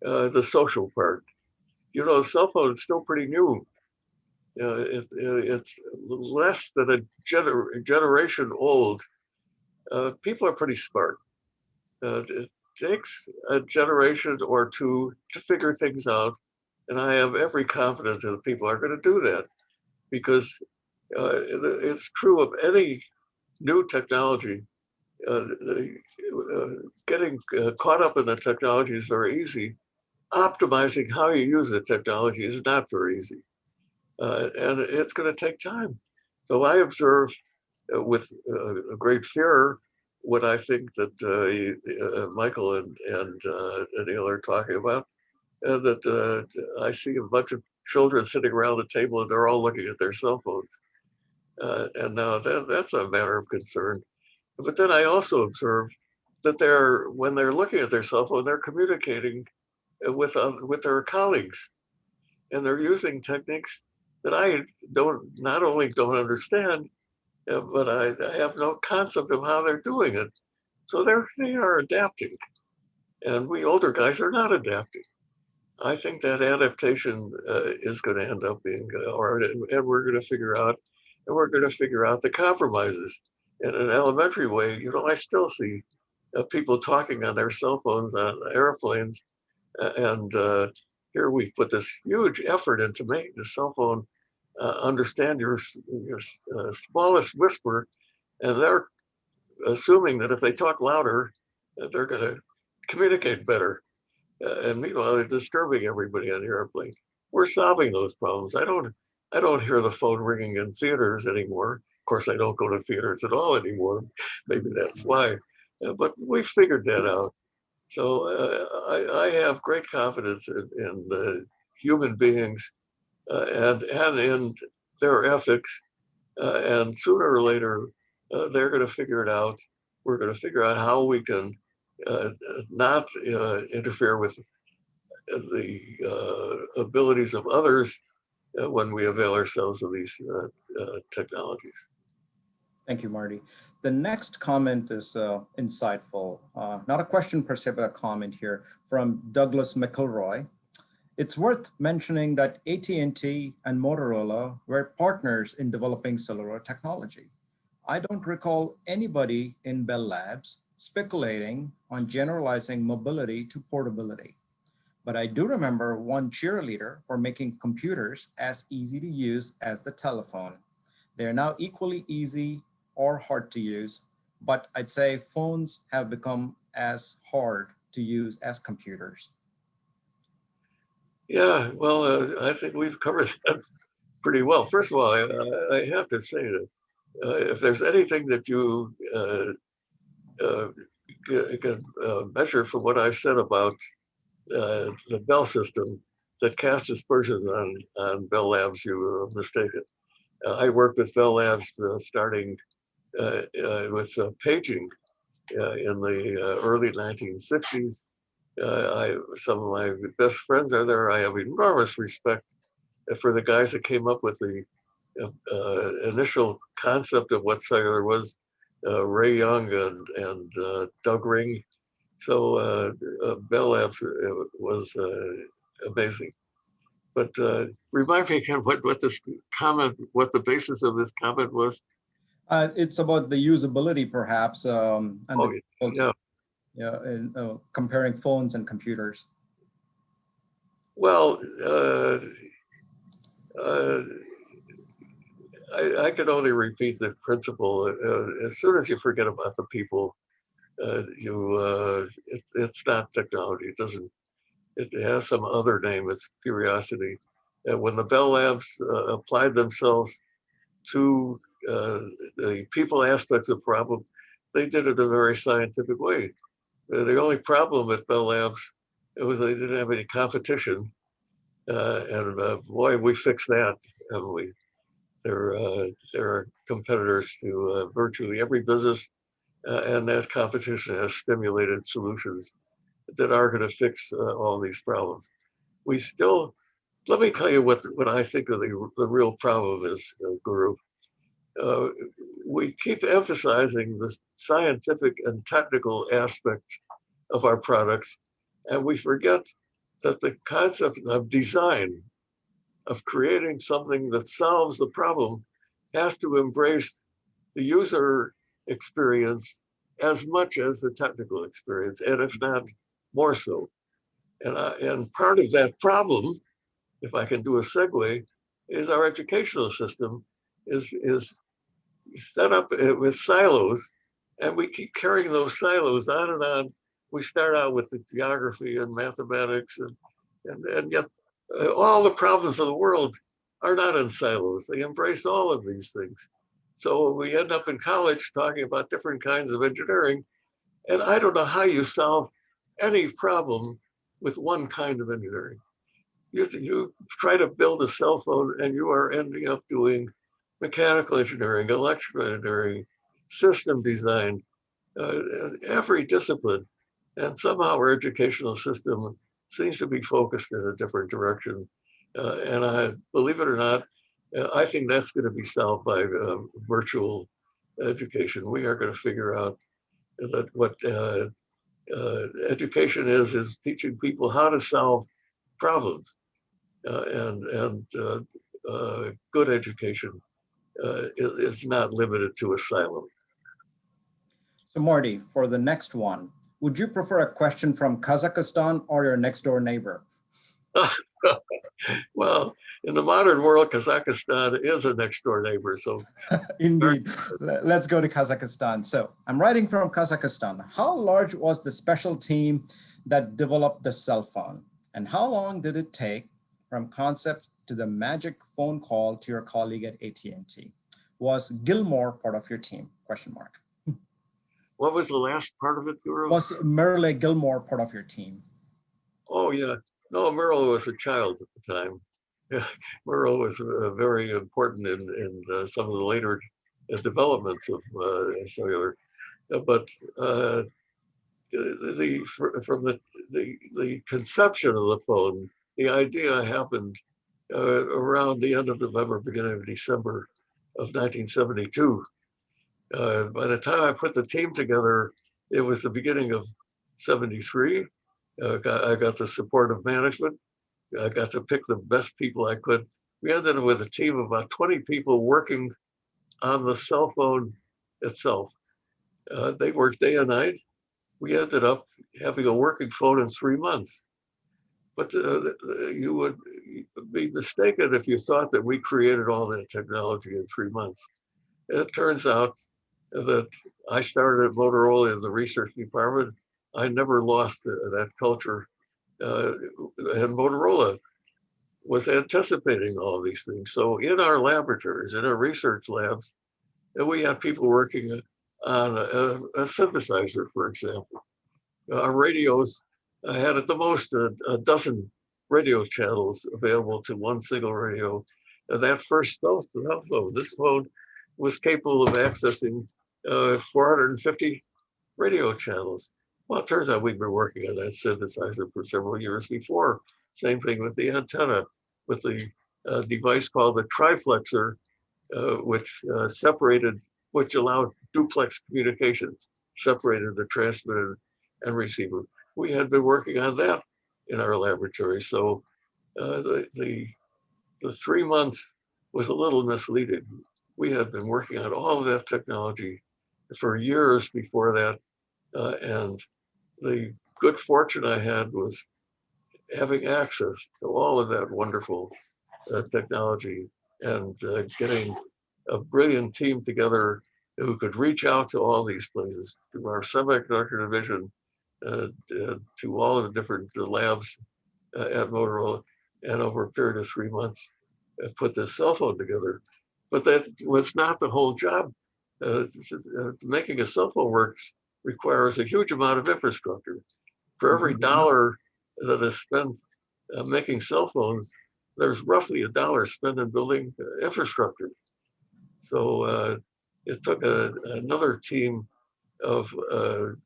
the social part. You know, cell phone is still pretty new. It's less than a generation old. People are pretty smart. It takes a generation or two to figure things out, and I have every confidence that people are going to do that, because it's true of any new technology. Getting caught up in the technology is very easy. Optimizing how you use the technology is not very easy, and it's going to take time. So I observe with a great fear what I think that Michael and Anil are talking about, and that I see a bunch of children sitting around the table and they're all looking at their cell phones. And now that's a matter of concern. But then I also observe that when they're looking at their cell phone, they're communicating with their colleagues, and they're using techniques that I not only don't understand, but I have no concept of how they're doing it. So they are adapting, and we older guys are not adapting. I think that adaptation is going to end up being, and we're going to figure out the compromises. In an elementary way, you know, I still see people talking on their cell phones on airplanes, and here we put this huge effort into making the cell phone understand your smallest whisper, and they're assuming that if they talk louder, they're going to communicate better. And meanwhile, they're disturbing everybody on the airplane. We're solving those problems. I don't hear the phone ringing in theaters anymore. Of course, I don't go to theaters at all anymore. Maybe that's why. But we figured that out. So I have great confidence in human beings and in their ethics. And sooner or later, they're going to figure it out. We're going to figure out how we can not interfere with the abilities of others when we avail ourselves of these technologies. Thank you, Marty. The next comment is insightful. Not a question per se, but a comment here from Douglas McElroy. It's worth mentioning that AT&T and Motorola were partners in developing cellular technology. I don't recall anybody in Bell Labs speculating on generalizing mobility to portability. But I do remember one cheerleader for making computers as easy to use as the telephone. They're now equally easy or hard to use, but I'd say phones have become as hard to use as computers. Yeah, well, I think we've covered that pretty well. First of all, I have to say that if there's anything that you can measure from what I've said about the Bell system that casts aspersions on Bell Labs, you were mistaken. I worked with Bell Labs starting with paging in the early 1960s. Some of my best friends are there. I have enormous respect for the guys that came up with the initial concept of what cellular was, Ray Young and Doug Ring. So Bell Labs was amazing. But remind me again what this comment, what the basis of this comment was. It's about the usability, perhaps, and Oh, the yeah. and, comparing phones and computers. Well, I can only repeat the principle. As soon as you forget about the people, it's not technology. It doesn't. It has some other name. It's curiosity. When the Bell Labs applied themselves to the people aspects of problem, they did it in a very scientific way. The only problem at Bell Labs was they didn't have any competition, and boy, we fixed that, haven't we? There are competitors to virtually every business, and that competition has stimulated solutions that are going to fix all these problems. We still, let me tell you what I think of the real problem is, Guru. Uh, we keep emphasizing the scientific and technical aspects of our products, and we forget that the concept of design, of creating something that solves the problem, has to embrace the user experience as much as the technical experience, and if not more so. And part of that problem, if I can do a segue, is our educational system is set up with silos, and we keep carrying those silos on and on. We start out with the geography and mathematics, and yet all the problems of the world are not in silos. They embrace all of these things. So we end up in college talking about different kinds of engineering, and I don't know how you solve any problem with one kind of engineering. You try to build a cell phone and you are ending up doing mechanical engineering, electrical engineering, system design, every discipline. And somehow our educational system seems to be focused in a different direction. And I believe it or not, I think that's going to be solved by virtual education. We are going to figure out that what education is teaching people how to solve problems, and good education is not limited to a silo. So Marty, for the next one, would you prefer a question from Kazakhstan or your next door neighbor? Well, in the modern world, Kazakhstan is a next door neighbor. So Indeed. Let's go to Kazakhstan. So I'm writing from Kazakhstan. How large was the special team that developed the cell phone? And how long did it take from concept to the magic phone call to your colleague at AT&T? Was Gilmore part of your team? Question mark. what was the last part of it, Guru? Was Merle Gilmore part of your team? Oh, yeah. No, Merle was a child at the time. Yeah, Merle was very important in some of the later developments of cellular. But from the conception of the phone, the idea happened around the end of November, beginning of December of 1972. By the time I put the team together, it was the beginning of 73. I got the support of management. I got to pick the best people I could. We ended up with a team of about 20 people working on the cell phone itself. They worked day and night. We ended up having a working phone in 3 months. But you would be mistaken if you thought that we created all that technology in 3 months. It turns out that I started at Motorola in the research department. I never lost that culture. And Motorola was anticipating all of these things. So in our laboratories, in our research labs, we had people working on a synthesizer, for example. Our radios had at the most a dozen radio channels available to one single radio. That first cell phone, this phone was capable of accessing 450 radio channels. Well, it turns out we've been working on that synthesizer for several years before. Same thing with the antenna, with the device called the triflexer, which allowed duplex communications, separated the transmitter and receiver. We had been working on that in our laboratory. So the 3 months was a little misleading. We had been working on all of that technology for years before that. And the good fortune I had was having access to all of that wonderful technology and getting a brilliant team together who could reach out to all these places, to our semiconductor division, to all of the different labs at Motorola, and over a period of 3 months, put this cell phone together. But that was not the whole job. Making a cell phone works requires a huge amount of infrastructure. For every dollar that is spent making cell phones, there's roughly $1 spent in building infrastructure. So it took another team of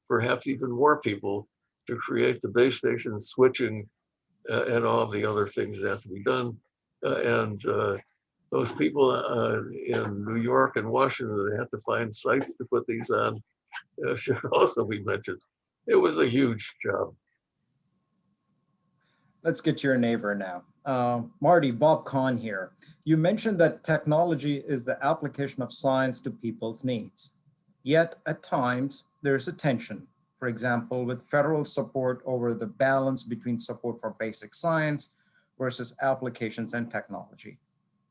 perhaps even more people to create the base station switching and all the other things that have to be done. And those people in New York and Washington, they had to find sites to put these on, should also be mentioned. It was a huge job. Let's get to your neighbor now. Marty, Bob Kahn here. You mentioned that technology is the application of science to people's needs. Yet at times there's a tension. For example, with federal support over the balance between support for basic science versus applications and technology.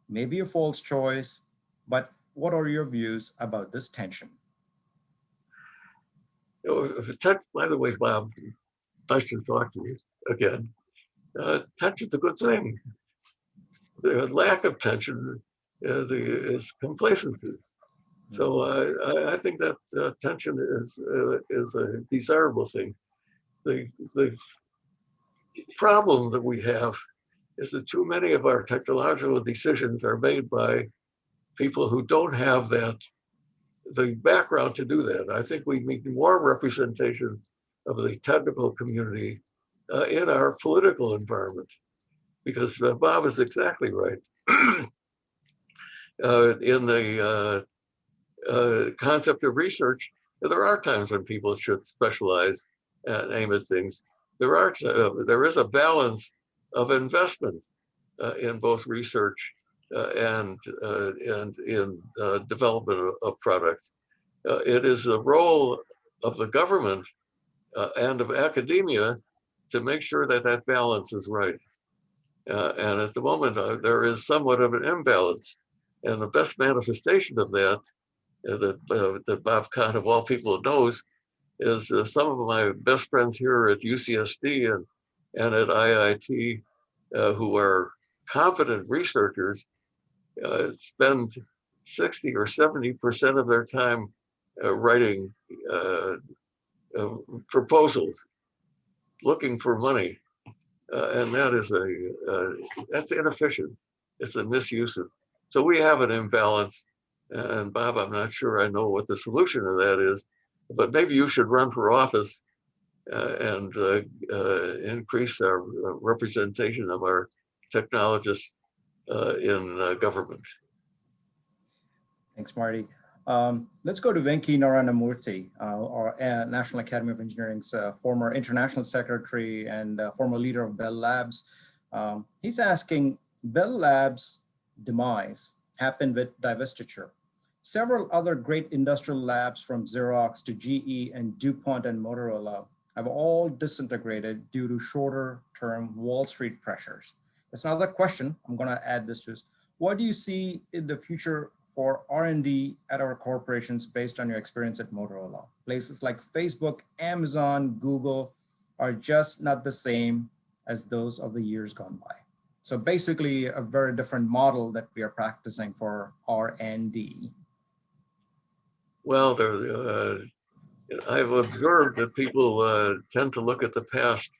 Maybe a false choice, but what are your views about this tension? By the way, Bob, nice to talk to you again. Tension's a good thing. The lack of tension is complacency. So I think that tension is a desirable thing. The problem that we have is that too many of our technological decisions are made by people who don't have the background to do that. I think we need more representation of the technical community in our political environment, because Bob is exactly right. In the concept of research, there are times when people should specialize and aim at things. There is a balance of investment in both research and in development of products. It is a role of the government and of academia to make sure that that balance is right. And at the moment, there is somewhat of an imbalance. And the best manifestation of that, that Bob Kahn, of all people, knows, is some of my best friends here at UCSD and at IIT, who are competent researchers, spend 60 or 70% of their time writing proposals, looking for money. And that is that's inefficient. It's a misuse of. So we have an imbalance. And Bob, I'm not sure I know what the solution to that is, but maybe you should run for office and increase our representation of our technologists in government. Thanks, Marty. Let's go to Venki Naranamurthy, our National Academy of Engineering's former international secretary and former leader of Bell Labs. He's asking, Bell Labs' demise happened with divestiture. Several other great industrial labs from Xerox to GE and DuPont and Motorola have all disintegrated due to shorter-term Wall Street pressures. That's another question. I'm going to add this to this. What do you see in the future for R&D at our corporations based on your experience at Motorola? Places like Facebook, Amazon, Google are just not the same as those of the years gone by. So basically a very different model that we are practicing for R&D. Well, I've observed that people tend to look at the past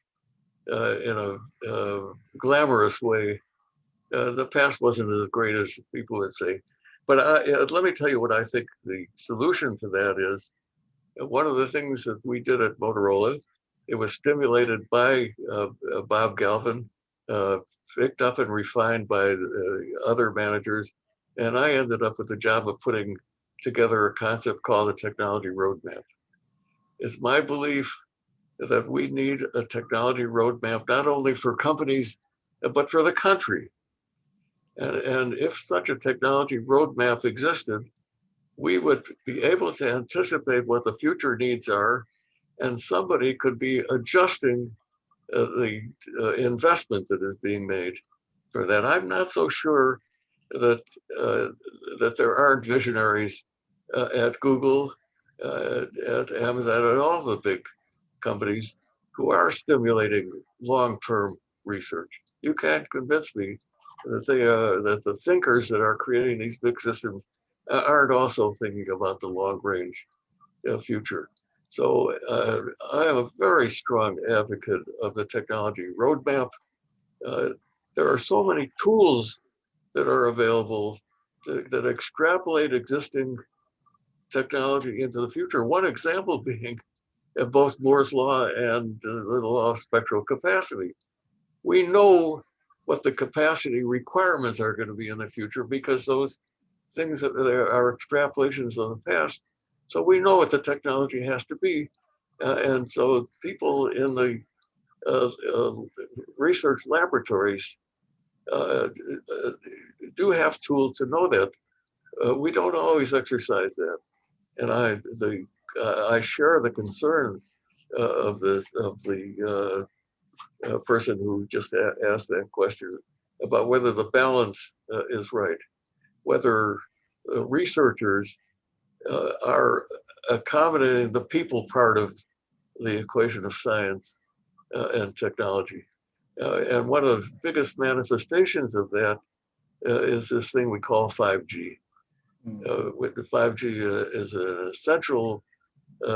in a glamorous way. The past wasn't as great as people would say. But let me tell you what I think the solution to that is. One of the things that we did at Motorola, it was stimulated by Bob Galvin, picked up and refined by other managers. And I ended up with the job of putting together a concept called a technology roadmap. It's my belief that we need a technology roadmap, not only for companies, but for the country. And if such a technology roadmap existed, we would be able to anticipate what the future needs are, and somebody could be adjusting the investment that is being made for that. I'm not so sure that that there aren't visionaries at Google, at Amazon, and all the big companies who are stimulating long-term research. You can't convince me that that the thinkers that are creating these big systems aren't also thinking about the long-range future. So I am a very strong advocate of the technology roadmap. There are so many tools that are available that extrapolate existing technology into the future. One example being both Moore's law and the law of spectral capacity. We know what the capacity requirements are going to be in the future because those things that are extrapolations of the past. So we know what the technology has to be. And so people in the research laboratories do have tools to know that. We don't always exercise that. And I share the concern of the person who just asked that question about whether the balance is right, whether researchers are accommodating the people part of the equation of science and technology. And one of the biggest manifestations of that is this thing we call 5G. With the 5G is an essential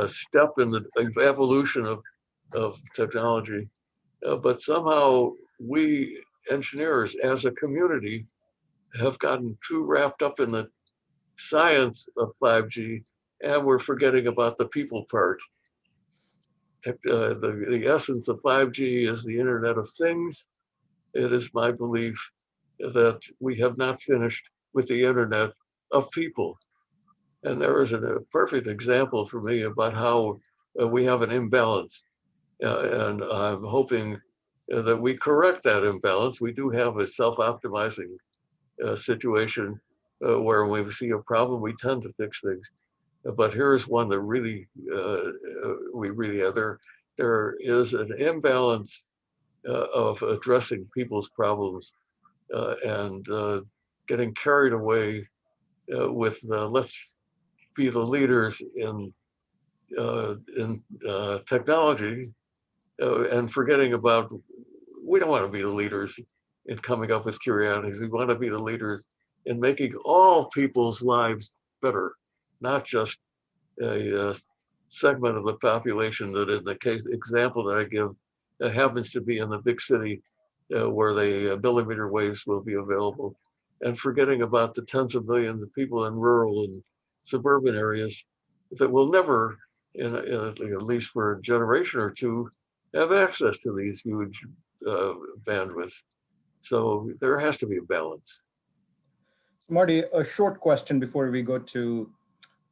step in the evolution of technology. But somehow we engineers as a community have gotten too wrapped up in the science of 5G, and we're forgetting about the people part. The essence of 5G is the Internet of Things. It is my belief that we have not finished with the Internet of people. And there is a perfect example for me about how we have an imbalance. And I'm hoping that we correct that imbalance. We do have a self-optimizing situation where when we see a problem, we tend to fix things. But here's one that really, we really have. There is an imbalance of addressing people's problems and getting carried away with let's be the leaders in technology and forgetting about, we don't want to be the leaders in coming up with curiosities. We want to be the leaders in making all people's lives better, not just a segment of the population that in the case example that I give happens to be in the big city where the millimeter waves will be available, and forgetting about the tens of millions of people in rural and suburban areas that will never, at least for a generation or two, have access to these huge bandwidths. So there has to be a balance. Marty, a short question before we go to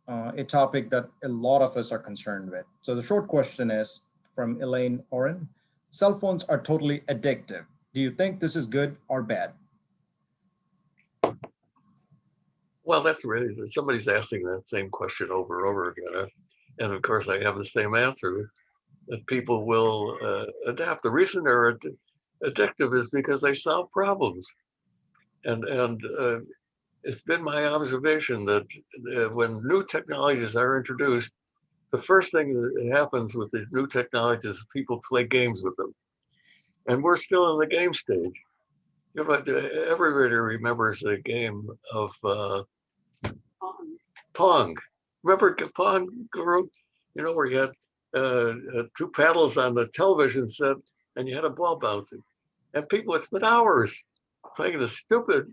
a topic that a lot of us are concerned with. So the short question is from Elaine Oren. Cell phones are totally addictive. Do you think this is good or bad? Well, that's really, somebody's asking that same question over and over again. And of course, I have the same answer, that people will adapt. The reason they're addictive is because they solve problems. And it's been my observation that when new technologies are introduced, the first thing that happens with the new technologies is people play games with them. And we're still in the game stage. You know, but everybody remembers the game of Pong. Remember Pong, Guru? You know, where you had two paddles on the television set and you had a ball bouncing. And people would spend hours playing the stupid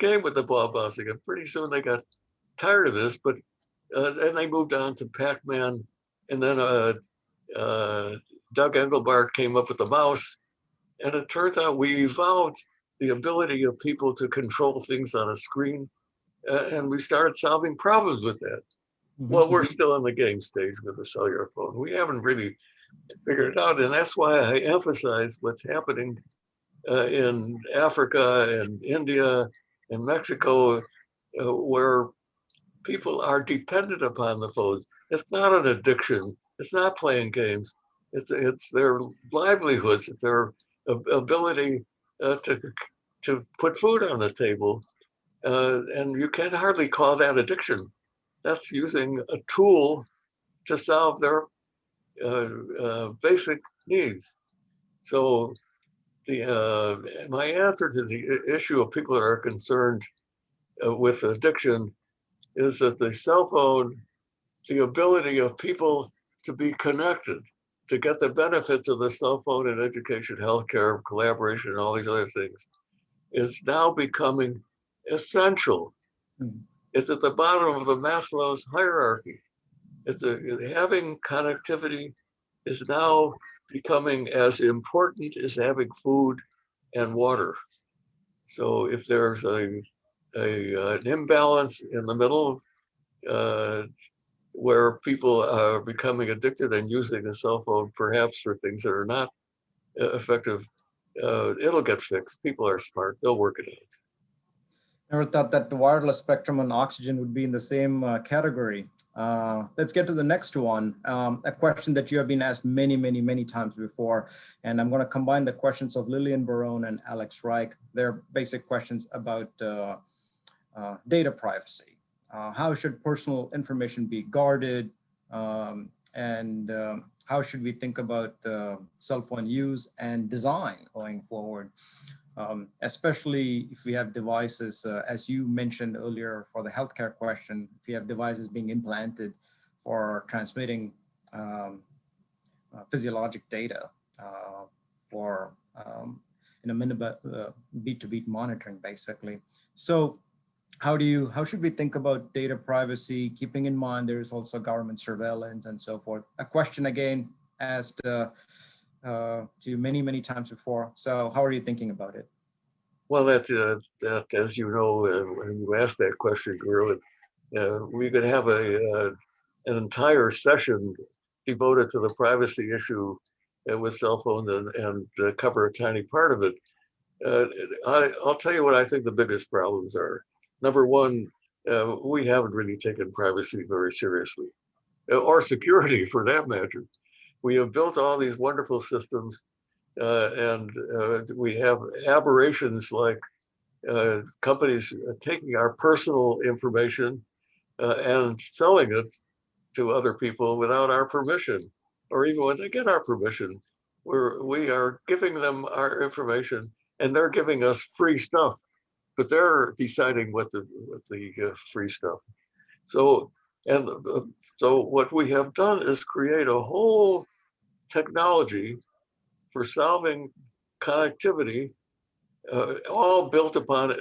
game with the ball bouncing. And pretty soon they got tired of this, but then they moved on to Pac-Man. And then Doug Engelbart came up with the mouse. And it turns out we evolved the ability of people to control things on a screen. And we started solving problems with that. Well, we're still in the game stage with the cellular phone. We haven't really figured it out. And that's why I emphasize what's happening in Africa and India and Mexico, where people are dependent upon the phones. It's not an addiction. It's not playing games. It's their livelihoods, it's their ability to put food on the table. And you can hardly call that addiction. That's using a tool to solve their basic needs. So my answer to the issue of people that are concerned with addiction is that the cell phone, the ability of people to be connected, to get the benefits of the cell phone in education, healthcare, collaboration, and all these other things, is now becoming essential. It's at the bottom of the Maslow's hierarchy. Having connectivity is now becoming as important as having food and water. So if there's an imbalance in the middle where people are becoming addicted and using a cell phone, perhaps for things that are not effective, it'll get fixed. People are smart, they'll work it out. Never thought that the wireless spectrum and oxygen would be in the same category. Let's get to the next one. A question that you have been asked many, many, many times before. And I'm going to combine the questions of Lillian Barone and Alex Reich. They're basic questions about data privacy. How should personal information be guarded? And how should we think about cell phone use and design going forward? Especially if we have devices, as you mentioned earlier for the healthcare question, if you have devices being implanted for transmitting physiologic data for beat-to-beat monitoring, basically. So how should we think about data privacy, keeping in mind there is also government surveillance and so forth? A question again asked to you many, many times before. So how are you thinking about it? Well, that as you know, when you asked that question, Guru, we could have an entire session devoted to the privacy issue with cell phones and cover a tiny part of it. I'll tell you what I think the biggest problems are. Number one, we haven't really taken privacy very seriously, or security for that matter. We have built all these wonderful systems, and we have aberrations like companies taking our personal information and selling it to other people without our permission, or even when they get our permission, we are giving them our information and they're giving us free stuff, but they're deciding what the free stuff. So what we have done is create a whole technology for solving connectivity, all built upon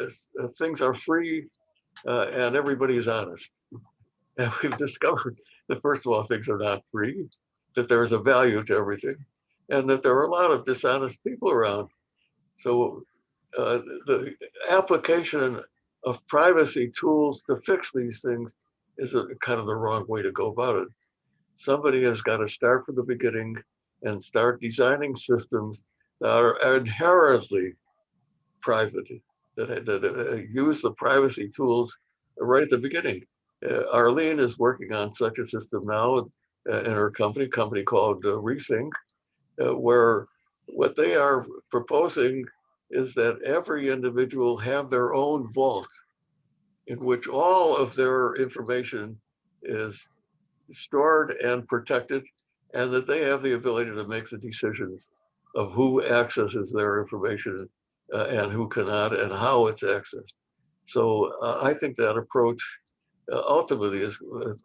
things are free and everybody is honest. And we've discovered that, first of all, things are not free, that there is a value to everything, and that there are a lot of dishonest people around. So the application of privacy tools to fix these things is kind of the wrong way to go about it. Somebody has got to start from the beginning and start designing systems that are inherently private, that use the privacy tools right at the beginning. Arlene is working on such a system now in her company called Rethink, where what they are proposing is that every individual have their own vault in which all of their information is stored and protected, and that they have the ability to make the decisions of who accesses their information and who cannot, and how it's accessed. So I think that approach ultimately is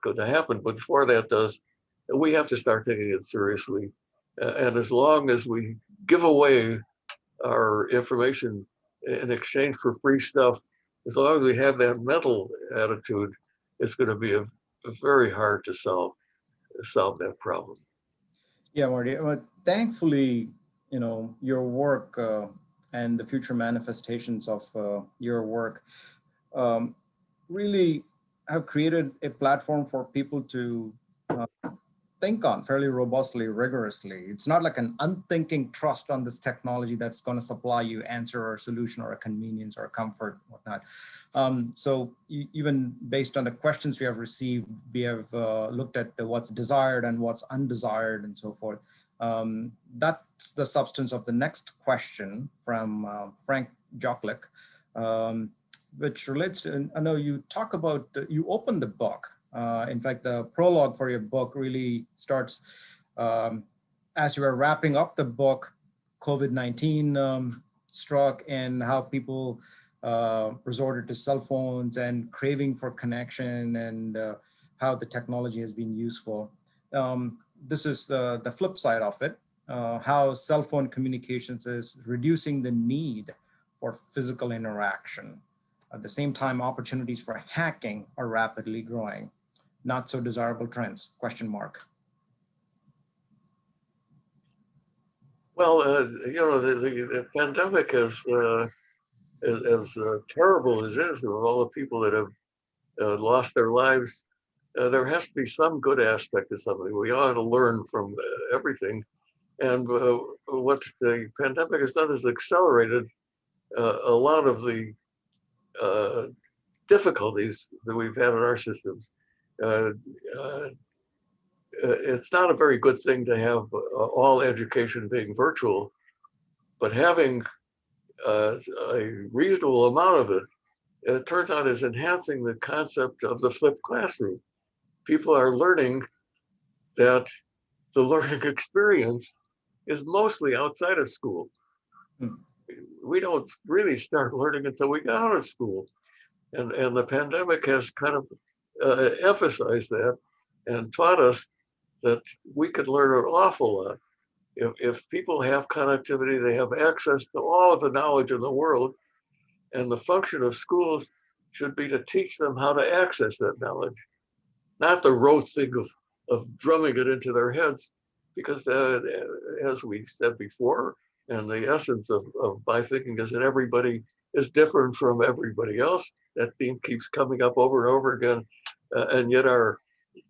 going to happen. But before that does, we have to start taking it seriously. And as long as we give away our information in exchange for free stuff, as long as we have that mental attitude, it's going to be a very hard to solve that problem. Yeah, Marty. But thankfully, your work and the future manifestations of your work um, really have created a platform for people to think on fairly robustly, rigorously. It's not like an unthinking trust on this technology that's going to supply you answer or a solution or a convenience or a comfort, whatnot. So even based on the questions we have received, we have looked at what's desired and what's undesired and so forth. That's the substance of the next question from Frank Joklik, which relates to, I know you talk about, you open the book. In fact, the prologue for your book really starts as you were wrapping up the book, COVID-19 struck, and how people resorted to cell phones and craving for connection, and how the technology has been useful. This is the flip side of it, how cell phone communications is reducing the need for physical interaction. At the same time, opportunities for hacking are rapidly growing. Not so desirable trends, question mark. Well, the pandemic is as terrible as it is, of all the people that have lost their lives, there has to be some good aspect of something. We ought to learn from everything. And what the pandemic has done is accelerated a lot of the difficulties that we've had in our systems. It's not a very good thing to have all education being virtual, but having a reasonable amount of it, it turns out is enhancing the concept of the flipped classroom. People are learning that the learning experience is mostly outside of school. We don't really start learning until we get out of school. And the pandemic has kind of emphasized that and taught us that we could learn an awful lot. If people have connectivity, they have access to all of the knowledge in the world. And the function of schools should be to teach them how to access that knowledge, not the rote thing of drumming it into their heads. Because as we said before, and the essence of my thinking is that everybody is different from everybody else. That theme keeps coming up over and over again. And yet our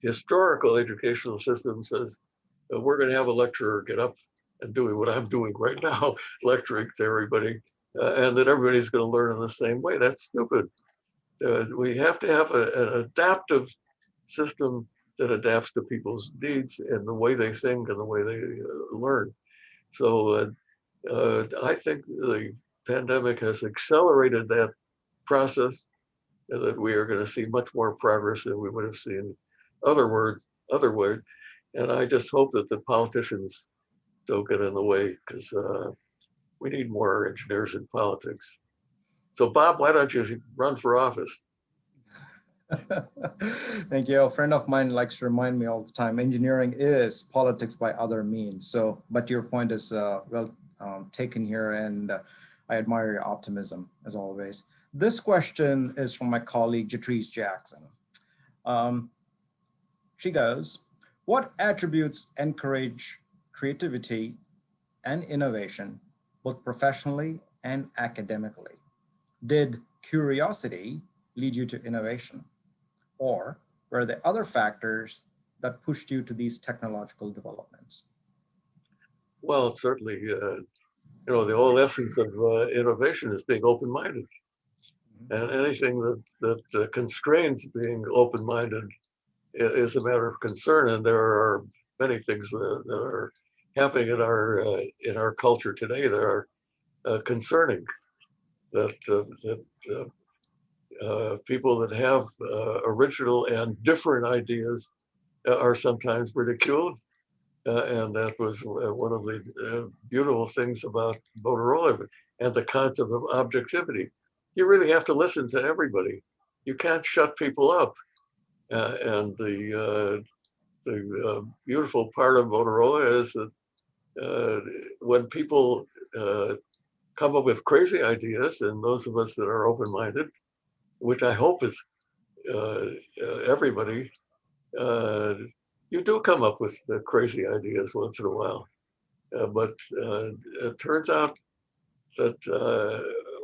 historical educational system says, we're going to have a lecturer get up and doing what I'm doing right now, lecturing to everybody, and that everybody's going to learn in the same way. That's stupid. We have to have an adaptive system that adapts to people's needs and the way they think and the way they learn. So I think the pandemic has accelerated that process, and that we are going to see much more progress than we would have seen otherwise. And I just hope that the politicians don't get in the way, because we need more engineers in politics. So Bob, why don't you run for office? Thank you. A friend of mine likes to remind me all the time, engineering is politics by other means. So, but your point is well taken here, and I admire your optimism as always. This question is from my colleague, Jatrice Jackson. She goes, what attributes encourage creativity and innovation, both professionally and academically? Did curiosity lead you to innovation? Or were there other factors that pushed you to these technological developments? Well, certainly, the whole essence of innovation is being open-minded. And anything that constrains being open-minded is a matter of concern. And there are many things that are happening in our culture today that are concerning. That people that have original and different ideas are sometimes ridiculed. And that was one of the beautiful things about Motorola. and the concept of objectivity. You really have to listen to everybody. You can't shut people up. And the beautiful part of Motorola is that when people come up with crazy ideas, and those of us that are open-minded, which I hope is everybody, you do come up with crazy ideas once in a while. But it turns out that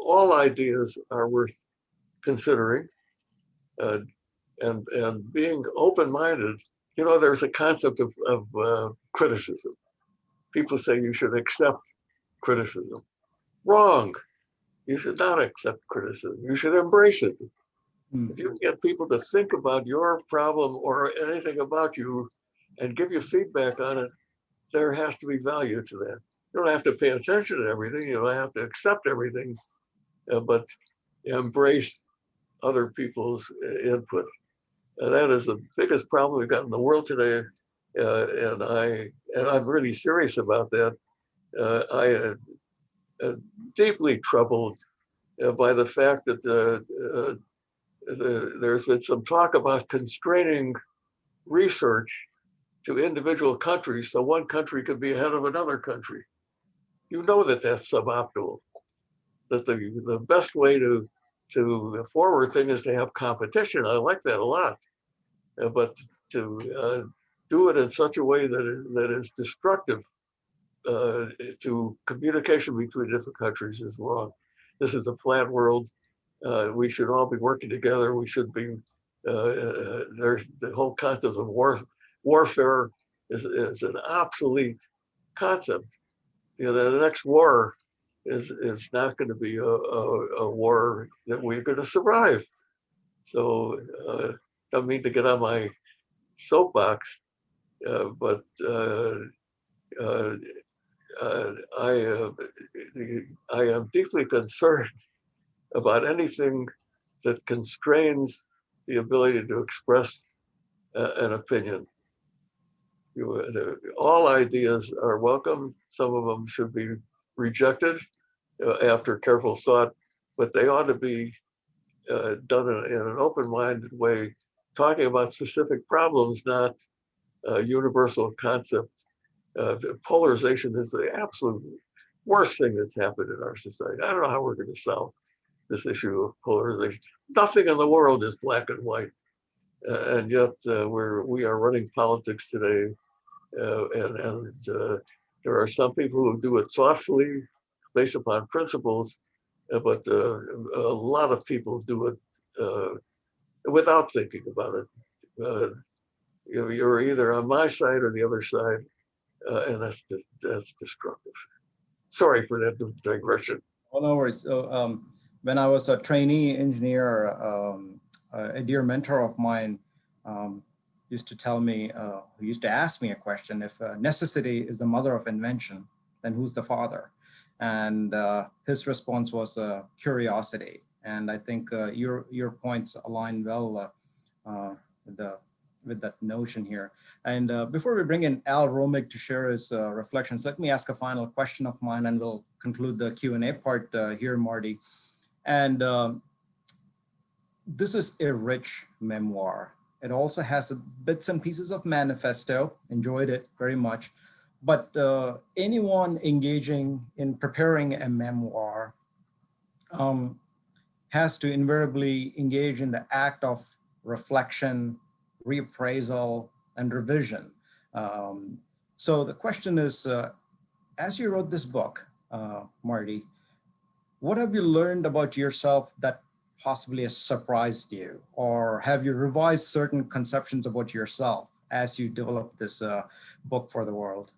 all ideas are worth considering, and being open-minded. You know, there's a concept of criticism. People say you should accept criticism. Wrong. You should not accept criticism. You should embrace it. If you can get people to think about your problem or anything about you and give you feedback on it, there has to be value to that. You don't have to pay attention to everything. You don't have to accept everything, but embrace other people's input. That is the biggest problem we've got in the world today, and I'm really serious about that. I am deeply troubled by the fact that there's been some talk about constraining research to individual countries so one country could be ahead of another country. You know that that's suboptimal. That the best way to forward thing is to have competition. I like that a lot, but to do it in such a way that is destructive to communication between different countries is wrong. This is a flat world. We should all be working together. We should be. There's the whole concept of warfare is an obsolete concept. You know, the next war is not going to be a war that we're going to survive. So don't mean to get on my soapbox, but I am deeply concerned about anything that constrains the ability to express an opinion. All ideas are welcome. Some of them should be rejected after careful thought, but they ought to be done in an open-minded way, talking about specific problems, not universal concepts. Polarization is the absolute worst thing that's happened in our society. I don't know how we're going to solve this issue of polarization. Nothing in the world is black and white, and yet we are running politics today, and there are some people who do it thoughtfully, based upon principles, but a lot of people do it without thinking about it. You're either on my side or the other side, and that's destructive. Sorry for that digression. Oh, no worries. So when I was a trainee engineer, a dear mentor of mine used to tell me, who used to ask me a question: if necessity is the mother of invention, then who's the father? And his response was curiosity. And I think your points align well with that notion here. And before we bring in Al Romig to share his reflections, let me ask a final question of mine, and we'll conclude the Q&A part here, Marty. And this is a rich memoir. It also has bits and pieces of manifesto. Enjoyed it very much. But anyone engaging in preparing a memoir has to invariably engage in the act of reflection, reappraisal, and revision. So the question is, as you wrote this book, Marty, what have you learned about yourself that possibly has surprised you? Or have you revised certain conceptions about yourself as you developed this book for the world?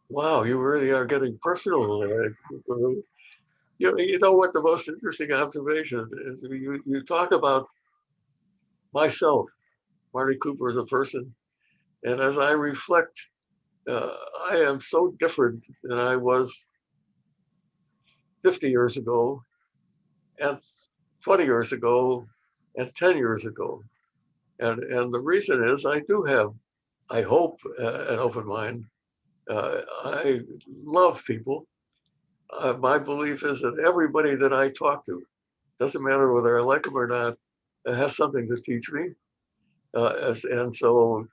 Wow, you really are getting personal. You know what the most interesting observation is? You talk about myself, Marty Cooper, as a person, and as I reflect, I am so different than I was 50 years ago, and 20 years ago, and 10 years ago. And the reason is I do have, I hope, an open mind. I love people. my belief is that everybody that I talk to, doesn't matter whether I like them or not, has something to teach me. And so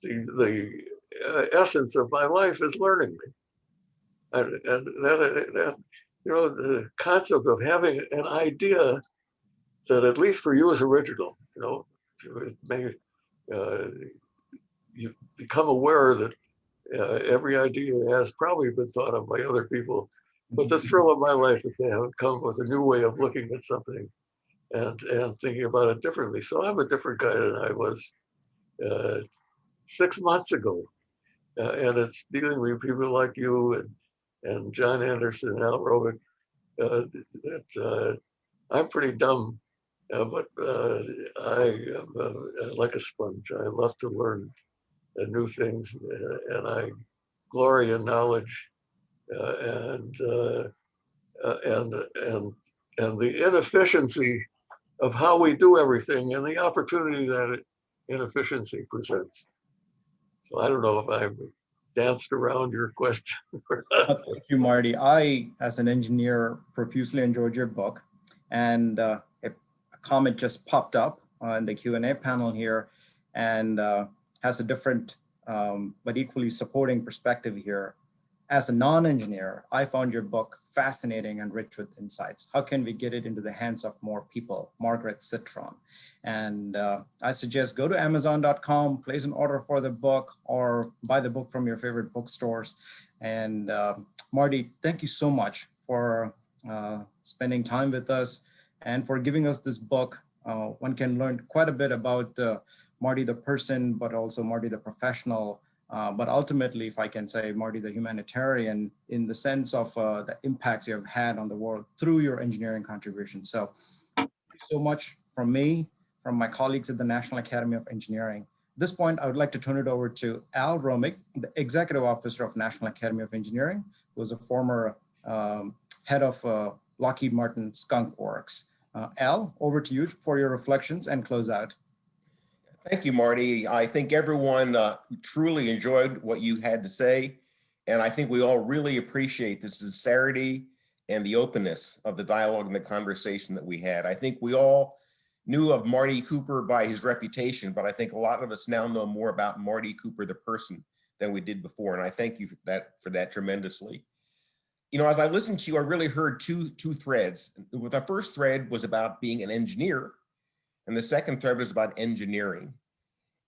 the essence of my life is learning. And that, the concept of having an idea that, at least for you, is original, you become aware that every idea has probably been thought of by other people. But the thrill of my life is they have come with a new way of looking at something and thinking about it differently. So I'm a different guy than I was 6 months ago. And it's dealing with people like you and John Anderson and Al Robick. I'm pretty dumb, but I am like a sponge. I love to learn new things, and I glory in knowledge, and the inefficiency of how we do everything and the opportunity that inefficiency presents. So I don't know if I've danced around your question. Thank you, Marty. I, as an engineer, profusely enjoyed your book, and a comment just popped up in the Q&A panel here, and has a different but equally supporting perspective here. As a non-engineer, I found your book fascinating and rich with insights. How can we get it into the hands of more people? Margaret Citron. And I suggest go to Amazon.com, place an order for the book, or buy the book from your favorite bookstores. And Marty, thank you so much for spending time with us and for giving us this book. One can learn quite a bit about Marty the person, but also Marty the professional. But ultimately, if I can say, Marty the humanitarian, in the sense of the impacts you have had on the world through your engineering contribution. So thank you so much from me, from my colleagues at the National Academy of Engineering. At this point, I would like to turn it over to Al Romick, the Executive Officer of National Academy of Engineering, who was a former head of Lockheed Martin Skunk Works. Al, over to you for your reflections and close out. Thank you, Marty. I think everyone truly enjoyed what you had to say. And I think we all really appreciate the sincerity and the openness of the dialogue and the conversation that we had. I think we all knew of Marty Cooper by his reputation, but I think a lot of us now know more about Marty Cooper, the person, than we did before. And I thank you for that tremendously. You know, as I listened to you, I really heard two threads. The first thread was about being an engineer, and the second thread was about engineering.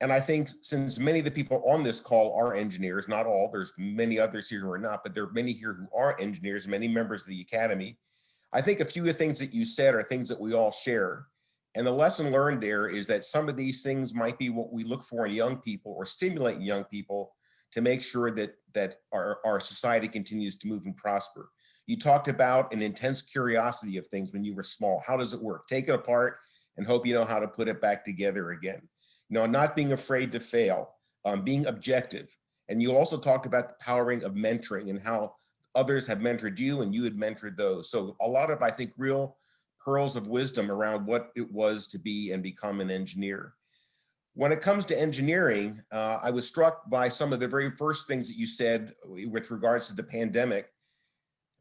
And I think since many of the people on this call are engineers, not all, there's many others here who are not, but there are many here who are engineers, many members of the Academy. I think a few of the things that you said are things that we all share. And the lesson learned there is that some of these things might be what we look for in young people or stimulate young people to make sure that our society continues to move and prosper. You talked about an intense curiosity of things when you were small. How does it work? Take it apart and hope you know how to put it back together again. You know, not being afraid to fail, being objective. And you also talked about the powering of mentoring and how others have mentored you and you had mentored those. So a lot of, I think, real pearls of wisdom around what it was to be and become an engineer. When it comes to engineering, I was struck by some of the very first things that you said with regards to the pandemic,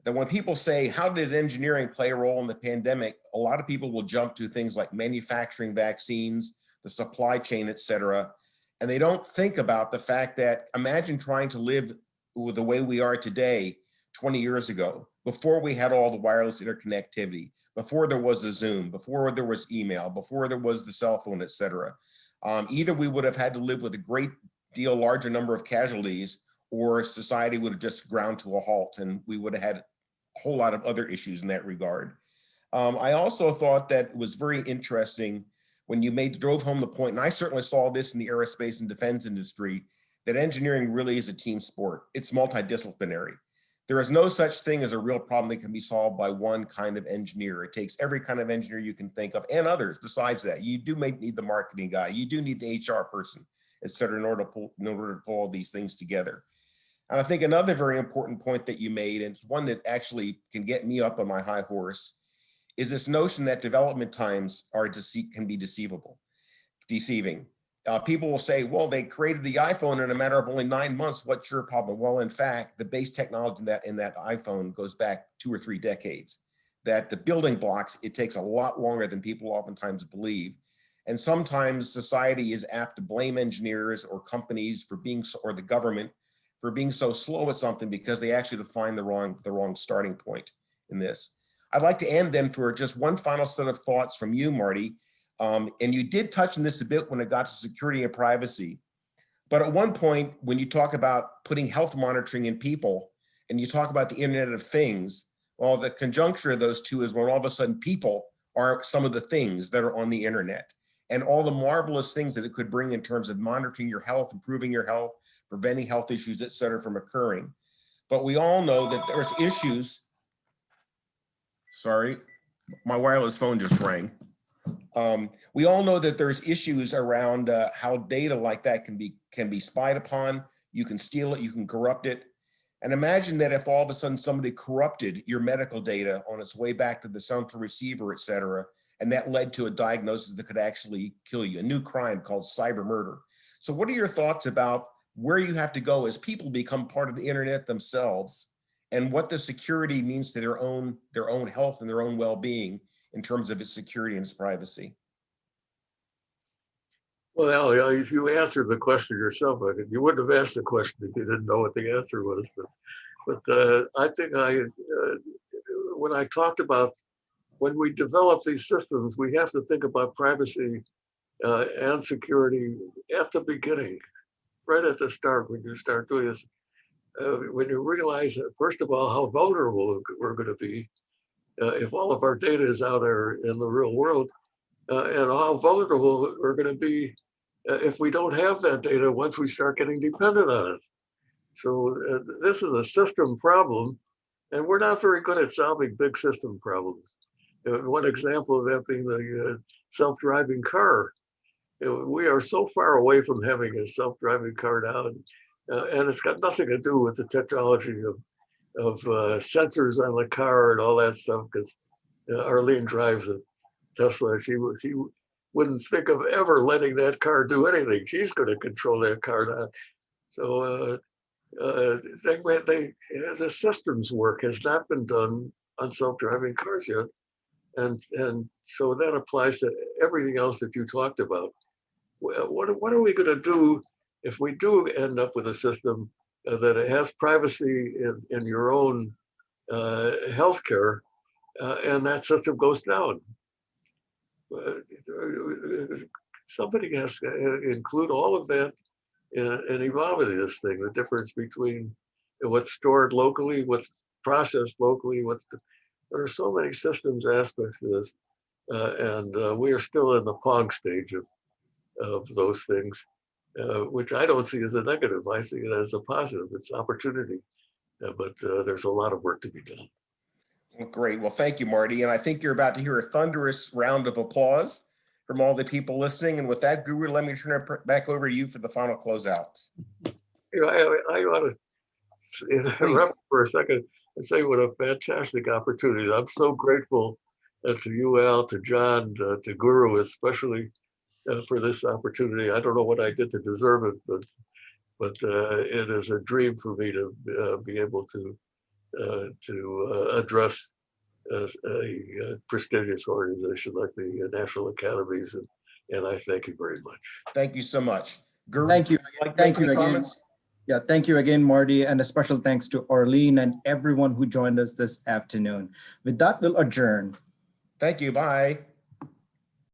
that when people say, how did engineering play a role in the pandemic? A lot of people will jump to things like manufacturing vaccines, the supply chain, et cetera. And they don't think about the fact that imagine trying to live with the way we are today 20 years ago, before we had all the wireless interconnectivity, before there was a Zoom, before there was email, before there was the cell phone, et cetera. Either we would have had to live with a great deal larger number of casualties, or society would have just ground to a halt and we would have had a whole lot of other issues in that regard. I also thought that it was very interesting when you drove home the point, and I certainly saw this in the aerospace and defense industry, that engineering really is a team sport. It's multidisciplinary. There is no such thing as a real problem that can be solved by one kind of engineer. It takes every kind of engineer you can think of and others besides that. You do need the marketing guy. You do need the HR person, et cetera, in order to pull all these things together. And I think another very important point that you made, and one that actually can get me up on my high horse, is this notion that development times can be deceiving. People will say, well, they created the iPhone in a matter of only 9 months. What's your problem? Well, in fact, the base technology in that iPhone goes back 2 or 3 decades. That the building blocks, it takes a lot longer than people oftentimes believe. And sometimes society is apt to blame engineers or companies for being, or the government for being so slow at something because they actually define the wrong starting point in this. I'd like to end then for just one final set of thoughts from you, Marty. And you did touch on this a bit when it got to security and privacy. But at one point, when you talk about putting health monitoring in people and you talk about the Internet of Things, well, the conjuncture of those two is when all of a sudden people are some of the things that are on the internet and all the marvelous things that it could bring in terms of monitoring your health, improving your health, preventing health issues, et cetera, from occurring. But we all know that there's issues. Sorry, my wireless phone just rang. We all know that there's issues around how data like that can be spied upon. You can steal it, you can corrupt it. And imagine that if all of a sudden somebody corrupted your medical data on its way back to the central receiver, et cetera, and that led to a diagnosis that could actually kill you, a new crime called cyber murder. So what are your thoughts about where you have to go as people become part of the internet themselves and what the security means to their own health and their own well-being in terms of its security and its privacy? Well, if you answered the question yourself, you wouldn't have asked the question if you didn't know what the answer was. But I think when I talked about when we develop these systems, we have to think about privacy and security at the beginning, right at the start when you start doing this. When you realize, first of all, how vulnerable we're going to be if all of our data is out there in the real world, and how vulnerable we're going to be if we don't have that data once we start getting dependent on it. So this is a system problem, and we're not very good at solving big system problems. One example of that being the self-driving car. We are so far away from having a self-driving car now, and it's got nothing to do with the technology of sensors on the car and all that stuff, because Arlene drives a Tesla. She wouldn't think of ever letting that car do anything. She's going to control that car now. So the systems work has not been done on self-driving cars yet. And so that applies to everything else that you talked about. What are we going to do if we do end up with a system that has privacy in your own healthcare, and that system goes down? Somebody has to include all of that and evolving this thing, the difference between what's stored locally, what's processed locally, there are so many systems aspects to this, and we are still in the Pong stage of those things, which I don't see as a negative. I see it as a positive. It's opportunity, but there's a lot of work to be done. Well, great. Well, thank you, Marty. And I think you're about to hear a thunderous round of applause from all the people listening. And with that, Guru, let me turn it back over to you for the final closeout. You know, I want to interrupt for a second and say what a fantastic opportunity. I'm so grateful to you, Al, to John, to Guru, especially for this opportunity. I don't know what I did to deserve it, but it is a dream for me to be able to address a prestigious organization like the National Academies, and I thank you very much. Thank you so much. Guru, Thank you. Thank you again. Comments? Yeah, thank you again, Marty, and a special thanks to Arlene and everyone who joined us this afternoon. With that, we'll adjourn. Thank you. Bye.